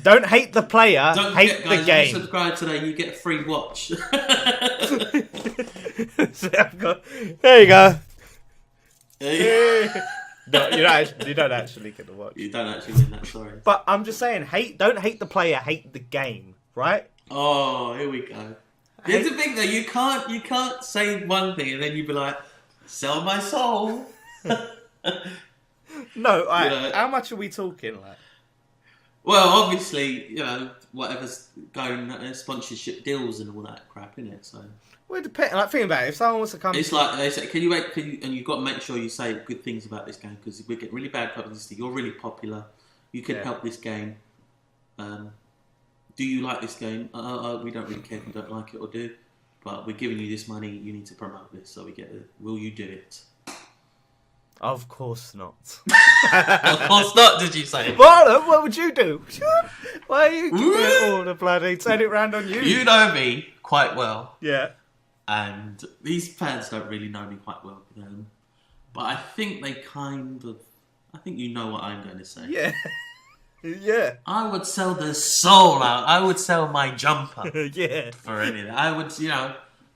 Don't hate the player, hate the game. If you subscribe today, you get a free watch. There you go. No, you don't actually get the watch. You don't actually win that, sorry. But I'm just saying, don't hate the player, hate the game. right? Oh, here we go. Here's the thing though, you can't say one thing and then you'd be like, sell my soul. No, how much are we talking? Like, well, obviously, whatever's going sponsorship deals and all that crap, innit? So. Well, it depends. Like, think about it. If someone wants to come, it's like they say, and you've got to make sure you say good things about this game because we get really bad publicity. You're really popular. You can help this game. Do you like this game? We don't really care if you don't like it or do, but we're giving you this money. You need to promote this, so we get it. Will you do it? Of course not. Of course not. Did you say? What would you do? Why are you doing all the bloody turn it round on you? You know me quite well. Yeah. And these fans don't really know me quite well. But I think they I think you know what I'm going to say. Yeah. Yeah. I would sell the soul out. I would sell my jumper. Yeah. For anything. I would,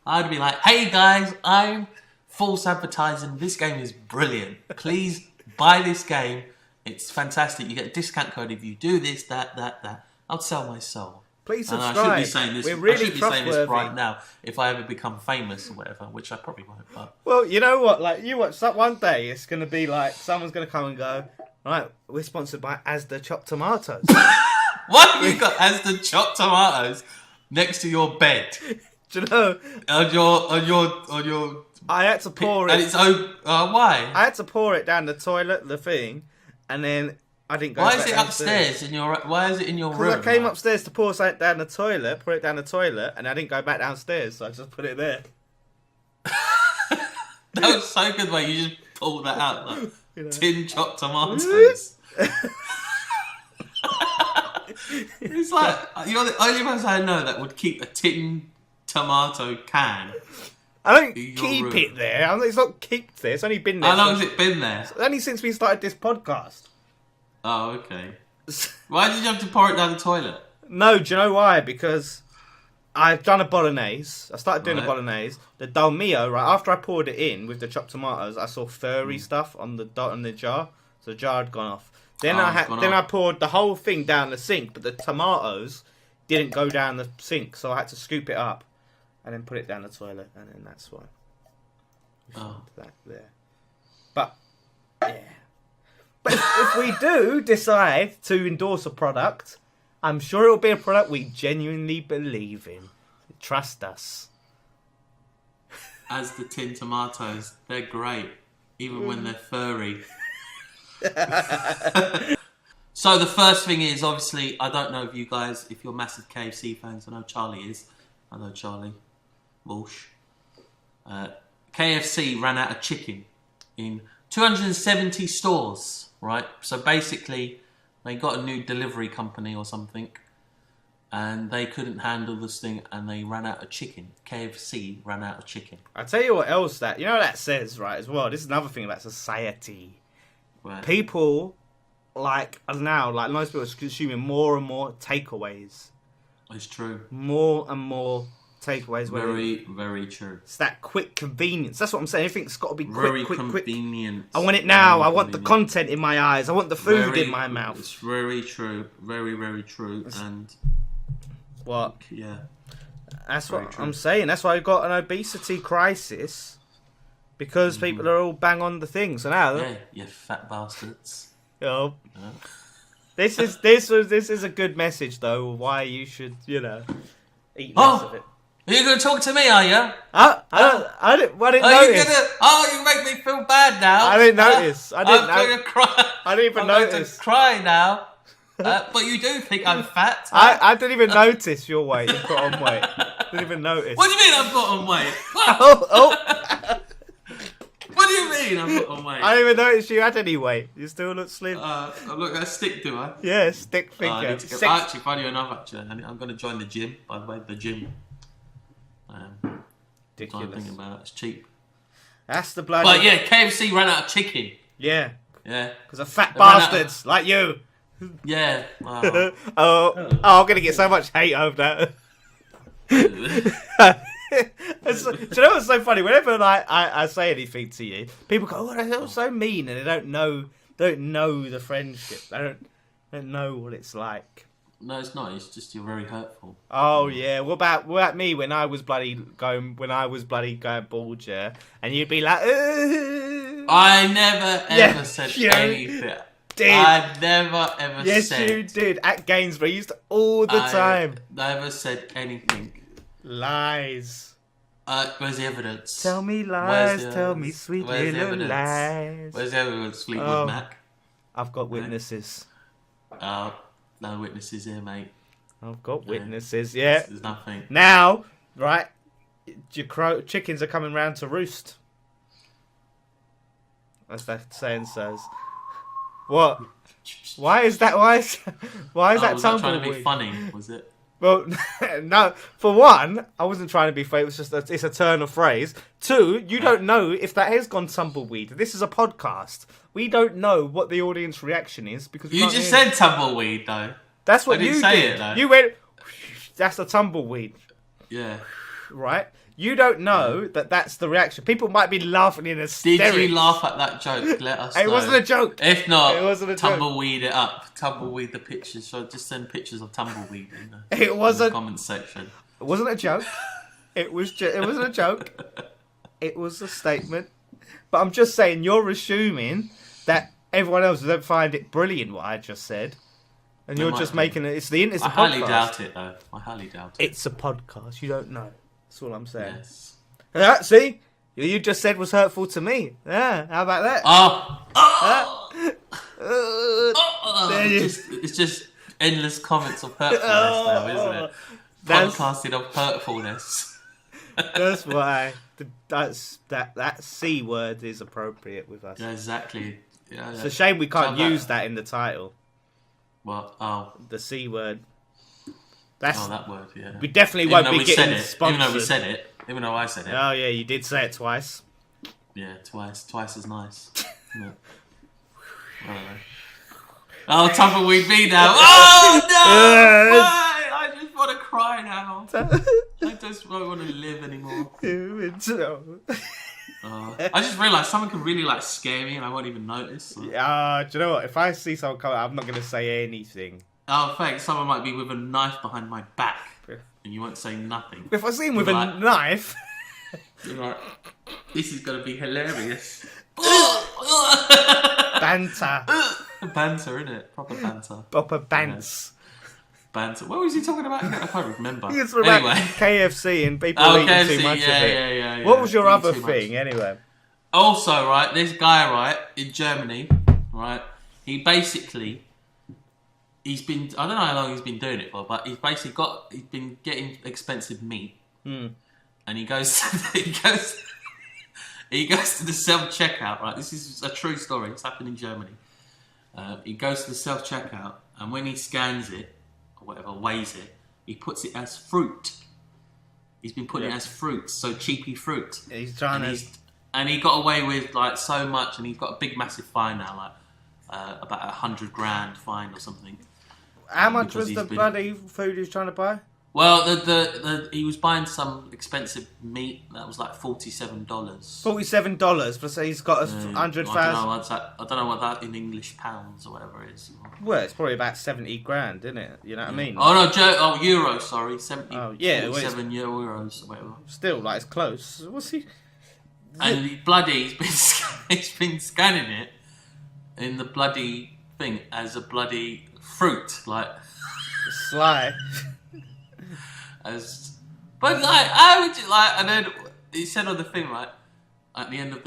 I'd be like, hey guys, I'm false advertising. This game is brilliant. Please buy this game. It's fantastic. You get a discount code if you do this, that. I'd sell my soul. Please subscribe. And I should be saying this. We're really I should be saying this trustworthy. right now if I ever become famous or whatever, which I probably won't. But well, you know what? Like, you watch that one day, it's going to be like someone's going to come and go, right, we're sponsored by Asda chopped tomatoes. why have you got Asda chopped tomatoes next to your bed? Do you know? On your. I had to pour and it. it's why? I had to pour it down the toilet, the thing, and then I didn't go. Why back is it downstairs. upstairs in your? Why is it in your room? Because I came upstairs to pour something down the toilet, put it down the toilet, and I didn't go back downstairs, so I just put it there. That was so good, mate. You just pulled that out like tin chopped tomatoes. It's like you're the only person I know that would keep a tin tomato can. I don't keep it there. It's not keep there. It's only been there. How long has it been there? Only since we started this podcast. Oh, okay. Why did you have to pour it down the toilet? No, do you know why? Because I've done a bolognese. I started doing a bolognese. The dolmio, right after I poured it in with the chopped tomatoes, I saw furry stuff on the jar, so the jar had gone off. Then I poured the whole thing down the sink, but the tomatoes didn't go down the sink, so I had to scoop it up and then put it down the toilet, and then that's why. That there. But yeah. But if we do decide to endorse a product, I'm sure it'll be a product we genuinely believe in. Trust us. As the tin tomatoes, they're great, even when they're furry. So the first thing is, obviously, I don't know if you guys, if you're massive KFC fans, I know Charlie is. I know Charlie. Walsh. KFC ran out of chicken in 270 stores, right? So basically, they got a new delivery company or something, and they couldn't handle this thing, and they ran out of chicken. KFC ran out of chicken. I'll tell you what else that that says, right, as well. This is another thing about society. Right. People, most people are consuming more and more takeaways. It's true. More and more takeaways. Very, very true. It's that quick convenience. That's what I'm saying. Everything's got to be quick, very quick. Convenient. I want it now. I want the content in my eyes. I want the food in my mouth. It's very true. Very, very true. And what? Yeah. That's what I'm saying. That's why we've got an obesity crisis, because people are all bang on the thing. So now, you fat bastards. This is a good message though. Why you should eat less of it. Are you going to talk to me? Are you? I didn't notice. You make me feel bad now. I didn't notice. I'm going to cry. I didn't even notice. Going to cry now. But you do think I'm fat? I didn't even notice your weight. You put on weight. Didn't even notice. What do you mean I've put on weight? What do you mean I've put on weight? I didn't even notice you had any weight. You still look slim. I look like a stick, do I? Yeah, stick figure. Actually, funny enough, I'm going to join the gym. By the way, the gym. Ridiculous. I'm thinking about it. It's cheap. That's the bloody. But yeah, KFC ran out of chicken. Yeah. Yeah. Because of fat bastards like you. Yeah. I'm going to get so much hate over that. Do you know what's so funny? Whenever I say anything to you, people go, "Oh, that's so mean," and they don't know the friendship. They don't know what it's like. No, it's not. It's just you're very hurtful. Oh yeah. What about me when I was bloody going bald, yeah? And you'd be like, "Ugh." I never ever said anything. I never ever said. Yes, you did. At Gainsborough, you used to all the time. Never said anything. Lies. Where's the evidence? Tell me lies. Tell me sweet little lies. Where's the evidence, Fleetwood Mac? I've got witnesses. No witnesses here, mate. I've got witnesses. Yeah. There's nothing. Now, right, your chickens are coming round to roost. As that saying says. What? Why is that? Why is that was that tumbleweed? trying to be funny? Was it? Well, no. For one, I wasn't trying to be fake. It was just it's a turn of phrase. Two, you don't know if that has gone tumbleweed. This is a podcast. We don't know what the audience reaction is because you just said tumbleweed though. That's what you say did. It, though. You went. That's a tumbleweed. Yeah. Right. You don't know that that's the reaction. People might be laughing in hysterics. Did you laugh at that joke? Let us know. It wasn't a joke. If not, it wasn't a tumbleweed it up. Tumbleweed the pictures. So just send pictures of tumbleweed in the, in the comment section. It wasn't a joke. It wasn't a joke. It was a statement. But I'm just saying, you're assuming that everyone else don't find it brilliant what I just said. And you're just making it. It's a podcast. I highly doubt it, though. I highly doubt it. It's a podcast. You don't know. That's all I'm saying. Yes. See? You just said was hurtful to me. Yeah, how about that? It's just endless comments of hurtfulness now, isn't it? Podcasting of hurtfulness. That's why that C word is appropriate with us. Yeah, exactly. Yeah, it's a shame we can't use that in the title. What? The C word. That word, yeah. We definitely won't be getting sponsored. Even though we said it. Even though I said it. Oh, yeah, you did say it twice. Yeah, twice. Twice as nice. Yeah. Oh, tumbleweed me now. Oh, no! Why? I just want to cry now. I just don't want to live anymore. I just realised someone can really scare me and I won't even notice. Do you know what? If I see someone coming, I'm not going to say anything. Oh, thanks. Someone might be with a knife behind my back and you won't say nothing. If I see him with a knife... You're like, this is going to be hilarious. Banter. Banter, innit? Proper banter. Proper bants. Banter. What was he talking about? I can't remember. It's about KFC and people eating KFC, too much of it. Yeah. What was your other thing, anyway? Also, right, this guy, right, in Germany, right, he's been, I don't know how long he's been doing it for, but he's been getting expensive meat. And he goes to the self-checkout, right? This is a true story. It's happened in Germany. He goes to the self-checkout, and when he scans it, or whatever, weighs it, he puts it as fruit. He's been putting it as fruit, so cheapy fruit. He's trying and he got away with so much, and he's got a big, massive fine now, about $100,000 fine or something. How much was the bloody food he was trying to buy? Well, he was buying some expensive meat that was like $47. $47 for say he's got 100,000. I don't know what that in English pounds or whatever it is. Well, it's probably about 70 grand, isn't it? You know what I mean? Oh no, euros. Sorry, 70. Oh yeah, 47 euros or whatever. Still, it's close. What's he? And he's been scanning it in the bloody thing as a bloody fruit, Sly. But how would you and then he said on the thing, right, at the end of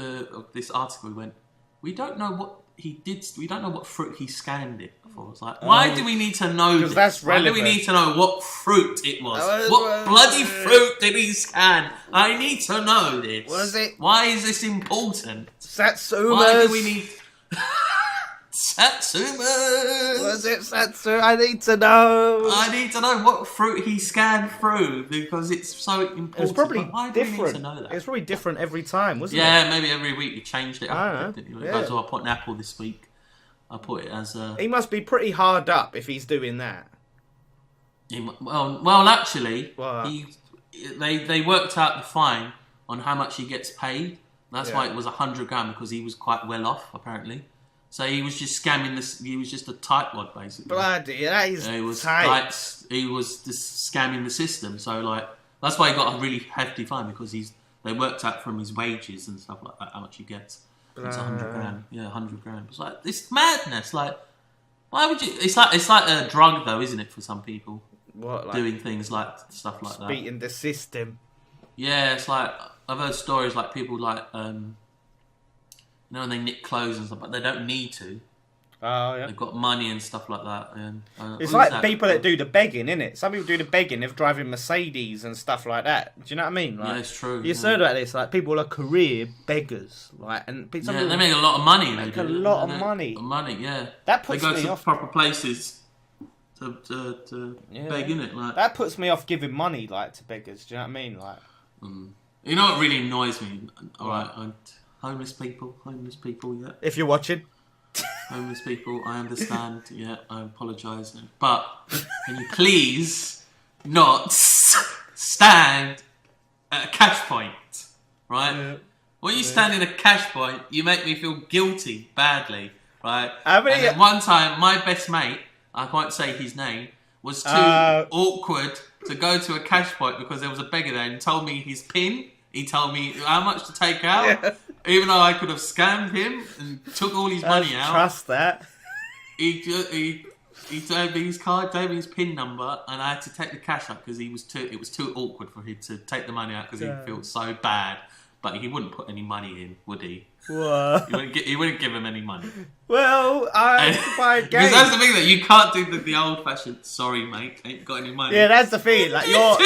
this article, he went, we don't know what he did, we don't know what fruit he scanned it for. It's why do we need to know this? That's relevant. Why do we need to know what fruit it was? What bloody fruit did he scan? I need to know this. Was it? Why is this important? Satsumas. Why do we need... Satsuma! Was it Satsu? I need to know. I need to know what fruit he scanned through because it's so important. It's probably why different. Do we need to know that? It's probably different every time, wasn't it? Yeah, maybe every week you changed it up. I know. So I put an apple this week. I put it as a... He must be pretty hard up if he's doing that. Well, actually, they worked out the fine on how much he gets paid. That's why it was $100,000 because he was quite well off, apparently. So he was just scamming this. He was just a tightwad, basically. Bloody, that is he was tight. like, he was just scamming the system. So like that's why he got a really hefty fine because they worked out from his wages and stuff like that how much he gets. It's 100 grand. Yeah, 100 grand. It's like this madness. Like, why would you? It's like a drug, though, isn't it, for some people? What, like doing things like stuff like that. beating the system. Yeah, it's like I've heard stories like people like when they nick clothes and stuff, but they don't need to. Oh yeah. They've got money and stuff like that. And it's like people that do the begging, innit? Some people do the begging of driving Mercedes and stuff like that. Do you know what I mean? Like, yeah, it's true. You've heard about this, like people are career beggars, like, and some people they make a lot of money. Make a lot of money. Money, yeah. That puts they go me to off. proper places to beg, innit? Like that puts me off giving money, like, to beggars. Do you know what I mean? Like, you know what really annoys me? All right, homeless people, yeah. If you're watching. Homeless people, I understand. Yeah, I apologise, but can you please not stand at a cash point, right? Yeah. When you stand in a cash point, you make me feel guilty badly, right? And then one time, my best mate, I can't say his name, was too awkward to go to a cash point because there was a beggar there and told me his PIN. He told me how much to take out, even though I could have scammed him and took all his money out. Trust that. He gave me his card, gave me his PIN number, and I had to take the cash out because it was too awkward for him to take the money out because he felt so bad. But he wouldn't put any money in, would he? What? He wouldn't give him any money. Well, I buy a game. Because that's the thing that you can't do the old-fashioned. Sorry, mate, ain't got any money. Yeah, that's the thing. Like you're.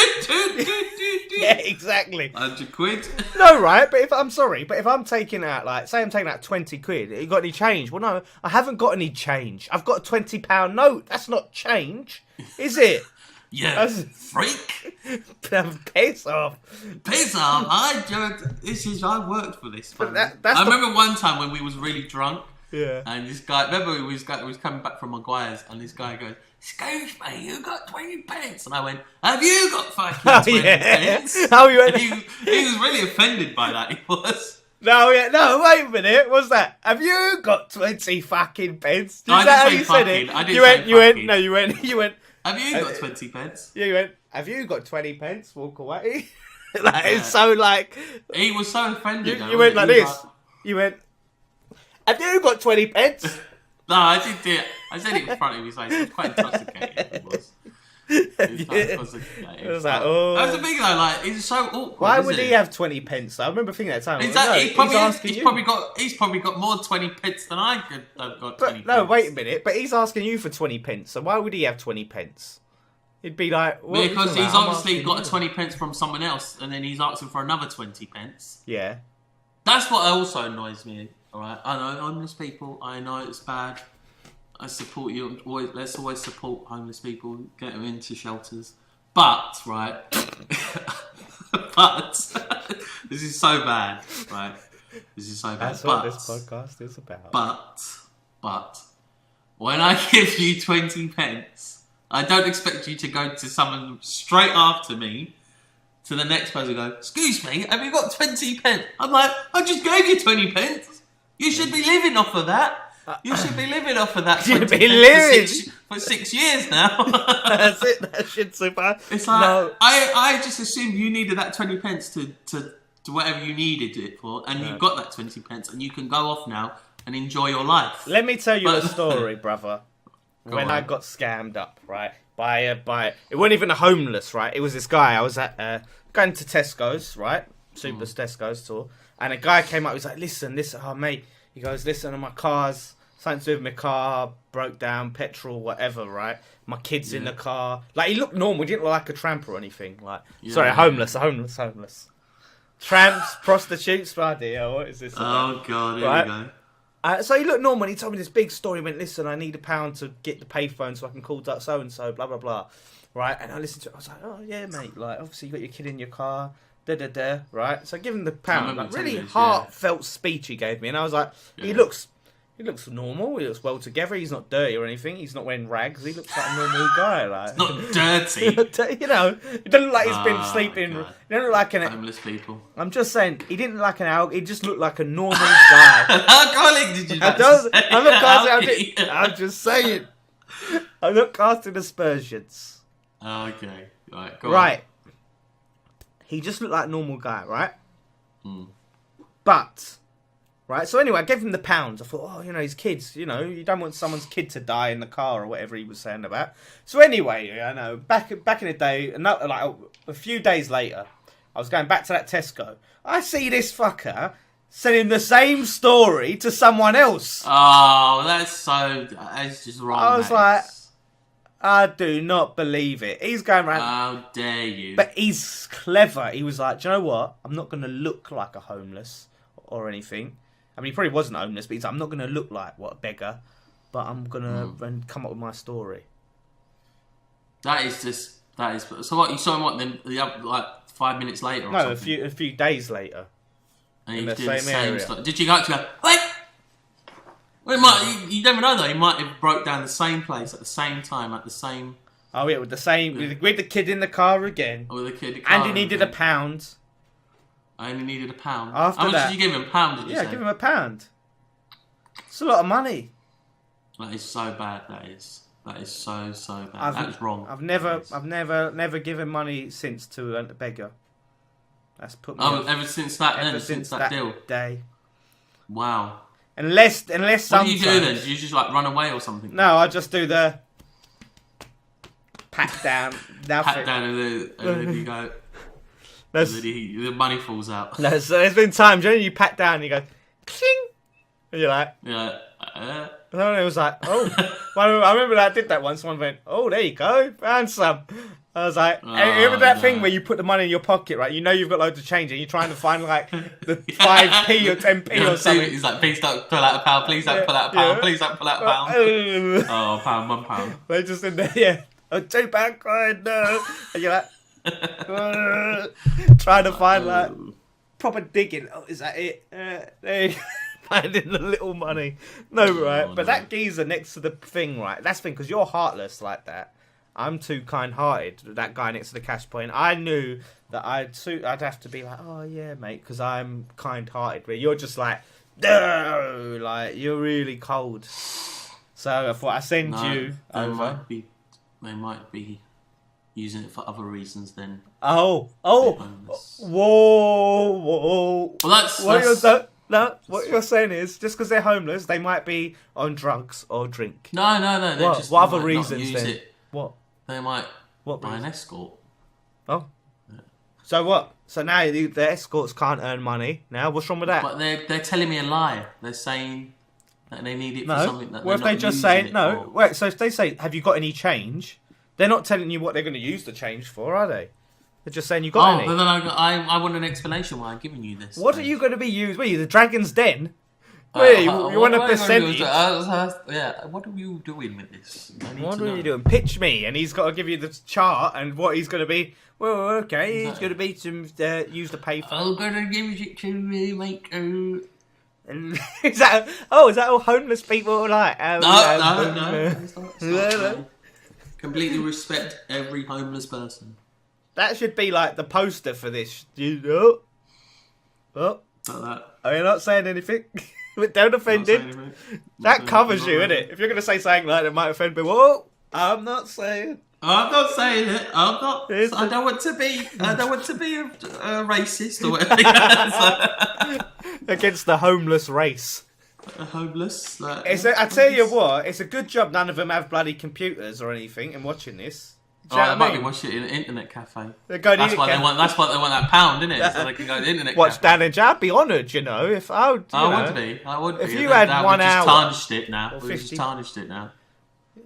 Yeah, exactly. 100 quid. No, right? But if I'm taking out, like, say I'm taking out 20 quid, you got any change? Well, no, I haven't got any change. I've got a £20 note. That's not change, is it? Yeah, freak. Piss off. Piss off. I worked for this. I remember one time when we was really drunk. Yeah. And this guy, remember we was coming back from Maguire's, and this guy goes, "Excuse me, you got 20 pence?" And I went, "Have you got fucking 20 pence?" Oh, you went. He was really offended by that. He was. No, wait a minute. What's that? Have you got 20 fucking pence? Is no, that how you said it? You went. Have you got 20 pence? Yeah, you went, have you got 20 pence? Walk away. It's so like... He was so offended. You went like this. You went, have you got 20 pence? No, I did it. I said it in front of his face. He was quite intoxicated. It was. It was like, oh. That's the thing though, like, it's so awkward. Why would he have 20 pence? I remember thinking at the time. Exactly. He's probably got more 20 pence than I could have got 20 pence. No, wait a minute. But he's asking you for 20 pence. So why would he have 20 pence? He'd be like, what? Because he's obviously got a 20 pence from someone else, and then he's asking for another 20 pence. Yeah. That's what also annoys me. All right, I know homeless people. I know it's bad. I support you. Let's always support homeless people. Get them into shelters. But right, but this is so bad. Right, this is so bad. That's what this podcast is about. But when I give you 20 pence, I don't expect you to go to someone straight after me. To the next person, go, "Excuse me, have you got 20 pence?" I'm like, "I just gave you 20 pence. You should be living off of that." You should be living off of that. You'd be living for 6 years now. That's it. That shit's so bad. It's like I just assumed you needed that 20 pence to whatever you needed it for, and you got that 20 pence, and you can go off now and enjoy your life. Let me tell you a story, brother. When I got scammed up, right, by it wasn't even a homeless, right? It was this guy. I was at going to Tesco's, right, Super's Tesco's store, and a guy came up. He was like, "Listen, oh mate." He goes, "Listen, my car's something to do with my car, broke down, petrol, whatever, right? My kid's in the car." Like, he looked normal. He didn't look like a tramp or anything. Like, sorry, homeless. Tramps, prostitutes, bloody hell, what is this about? Oh, God, here we go. So he looked normal. He told me this big story. He went, "Listen, I need £1 to get the payphone so I can call so-and-so, blah, blah, blah." Right? And I listened to it. I was like, "Oh, yeah, mate. Like, obviously you got your kid in your car. Right?" So I give him the £1. Like, really heartfelt speech he gave me. And I was like, he looks He looks normal. He looks well together. He's not dirty or anything. He's not wearing rags. He looks like a normal guy. Like Not dirty. you know, it doesn't look like he's been sleeping. God. He doesn't look like an. Homeless people. I'm just saying, he didn't look like an alcoholic. He just looked like a normal guy. Alcoholic? Did you? I'm not casting. I'm just saying. I'm not casting aspersions. Okay. Right. Go Right. He just looked like a normal guy, right? On. But, right, so anyway, I gave him the pounds. I thought, oh, you know, his kids, you know, you don't want someone's kid to die in the car or whatever he was saying about. So anyway, I know, back in the day, like a few days later, I was going back to that Tesco. I see this fucker selling the same story to someone else. Oh, that's just wrong. I was like, I do not believe it. He's going around. How dare you? But he's clever. He was like, do you know what? I'm not going to look like a homeless or anything. I mean, he probably wasn't homeless, but he's like, I'm not going to look like a beggar, but I'm going to come up with my story. That is. So what, you saw him what, then, like 5 minutes later or No, something? a few days later. And in he the did same area. stuff. Did you actually go, wait? Well, you never know though. He might have broke down the same place at the same time, at the same. Oh yeah, with the kid in the car again. With the kid. And he needed £1. I only needed £1. After How much that- did you give him? £1? Did you say? Yeah, give him £1. It's a lot of money. That is so bad. That is so bad. That's wrong. I've never given money since to a beggar. That's put me off. Ever since that Ever then, since that deal. day. Wow. Unless What do sometimes. you do then? Do you just like run away or something? No, I just do the pat down. Pat down and then you go. And then the money falls out. No, so there's been times when you pat down and you go, cling, and you're like, Yeah. and then it was like, oh. Well, I remember I did that once. Someone went, oh, there you go, found some. I was like, remember that thing where you put the money in your pocket, right? You know you've got loads of change and you're trying to find like the 5p or 10p or something. He's like, please don't pull out £1. Please don't pull out £1. Please don't pull out £1. Oh, £1, £1. They're just in there, yeah. A £2 coin, no. And you're like, trying to find like proper digging. Oh, is that it? There you go. Finding the little money. No, right. But that geezer next to the thing, right? That's the thing, because you're heartless like that. I'm too kind-hearted. That guy next to the cash point, I knew that I'd have to be like, oh yeah, mate, because I'm kind-hearted. Where you're just like, no, like you're really cold. So I thought I send you over. They might be using it for other reasons than. Whoa. Well, What you're saying is, just because they're homeless, they might be on drugs or drink. No. What other reasons then? It. What? They might What buy an reason? escort. Oh. Yeah. So what? So now the escorts can't earn money. Now what's wrong with that? But they're telling me a lie. They're saying that they need it for something that. Well, if they just say no, wait. So if they say, "Have you got any change?" They're not telling you what they're going to use the change for, are they? They're just saying you got any. But then I want an explanation why I'm giving you this. What are you going to be used? What are you, the Dragon's Den? You want a percentage? Yeah, what are you doing with this? What are you doing? Pitch me, and he's got to give you the chart and what he's going to be. Well, okay, he's going to be some use the pay. I'm going to give it to make. Is that all homeless people like? No. Stop. Completely respect every homeless person. That should be like the poster for this. You know? Oh, Like that. are you not saying anything? But don't offend him. That covers you, innit? If you're going to say something like that might offend me, whoa, I'm not saying. I'm not saying it. I'm not. I don't want to be. I don't want to be a racist or whatever. Against the homeless race. Homeless. I tell you what, it's a good job none of them have bloody computers or anything and watching this. Do you know they what might I mean? be watching it in an internet cafe. That's why they want. That's why they want that £1, isn't it? So they can go to the internet Watch cafe. Dan and Jay. I'd be honoured, you know, if I would. I would be. If you had 1 hour, we've just tarnished it now. or We've 50. just tarnished it now.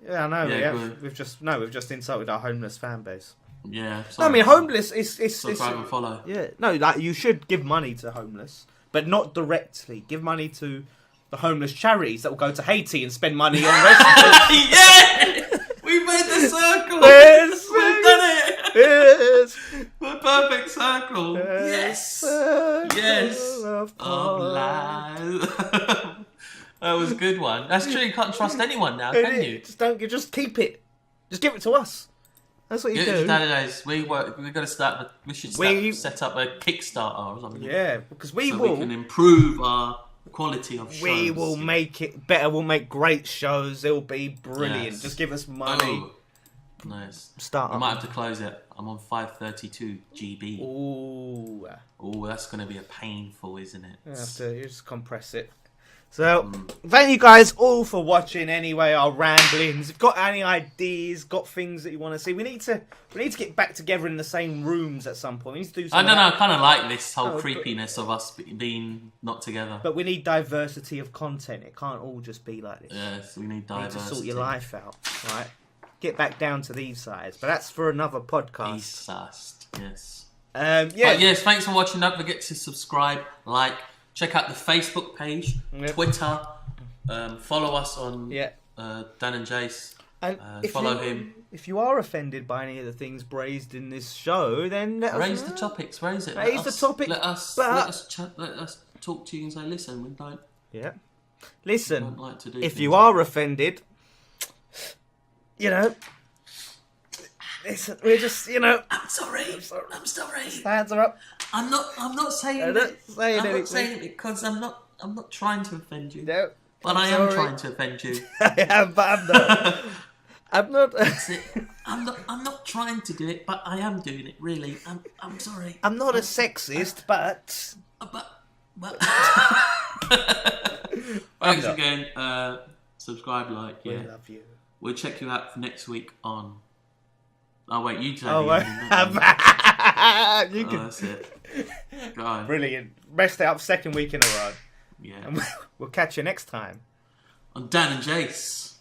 Yeah, I know. Yeah, We've just insulted our homeless fan base. Yeah. No, I mean, homeless is Subscribe and follow. Yeah, no, like you should give money to homeless, but not directly. Give money to the homeless charities that will go to Haiti and spend money on refugees. Yeah! We made the circle! Yes! We've done it! Yes! The perfect circle! Yes! Yes! Of Of lies. That was a good one. That's true. You can't trust anyone now, can you? Just keep it. Just give it to us. That's what you do. Nowadays, we're going to start. We should set up a Kickstarter or something. Yeah, because we can improve our quality of shows. We will make it better. We'll make great shows. It'll be brilliant. Yes. Just give us money. Oh, nice. Start. I might have to close it. I'm on 532 GB. Ooh. Oh, that's going to be a painful, isn't it? You just compress it. So, thank you guys all for watching. Anyway, our ramblings. If you've got any ideas, got things that you want to see, we need to get back together in the same rooms at some point. We need to do something. I don't know. I kind of like this whole creepiness of us being not together. But we need diversity of content. It can't all just be like this. Yes, we need diversity. You need to sort your life out, right? Get back down to these sides. But that's for another podcast. East side, yes. Yeah. But yes, thanks for watching. Don't forget to subscribe, like. Check out the Facebook page, Twitter. Follow us on Dan and Jase. And follow him. If you are offended by any of the things raised in this show, then raise the topics. Raise it. Raise the topic. Let us talk to you and say, listen, we don't. Yeah. Listen. Don't like to do if you are offended, listen, we're just, I'm sorry. Hands are up. I'm not saying I'm not saying it because I'm not trying to offend you. No. But I am trying to offend you. I am, but I'm not. I'm not. That's it. I'm not trying to do it, but I am doing it. Really, I'm sorry. I'm not a sexist, but. Thanks again. Subscribe, like, yeah. We love you. We'll check you out for next week on. Oh wait, you tell me. You can. That's it. Go on. Brilliant. Rest it up 2nd week in a row. Yeah. And we'll catch you next time. On Dan and Jase.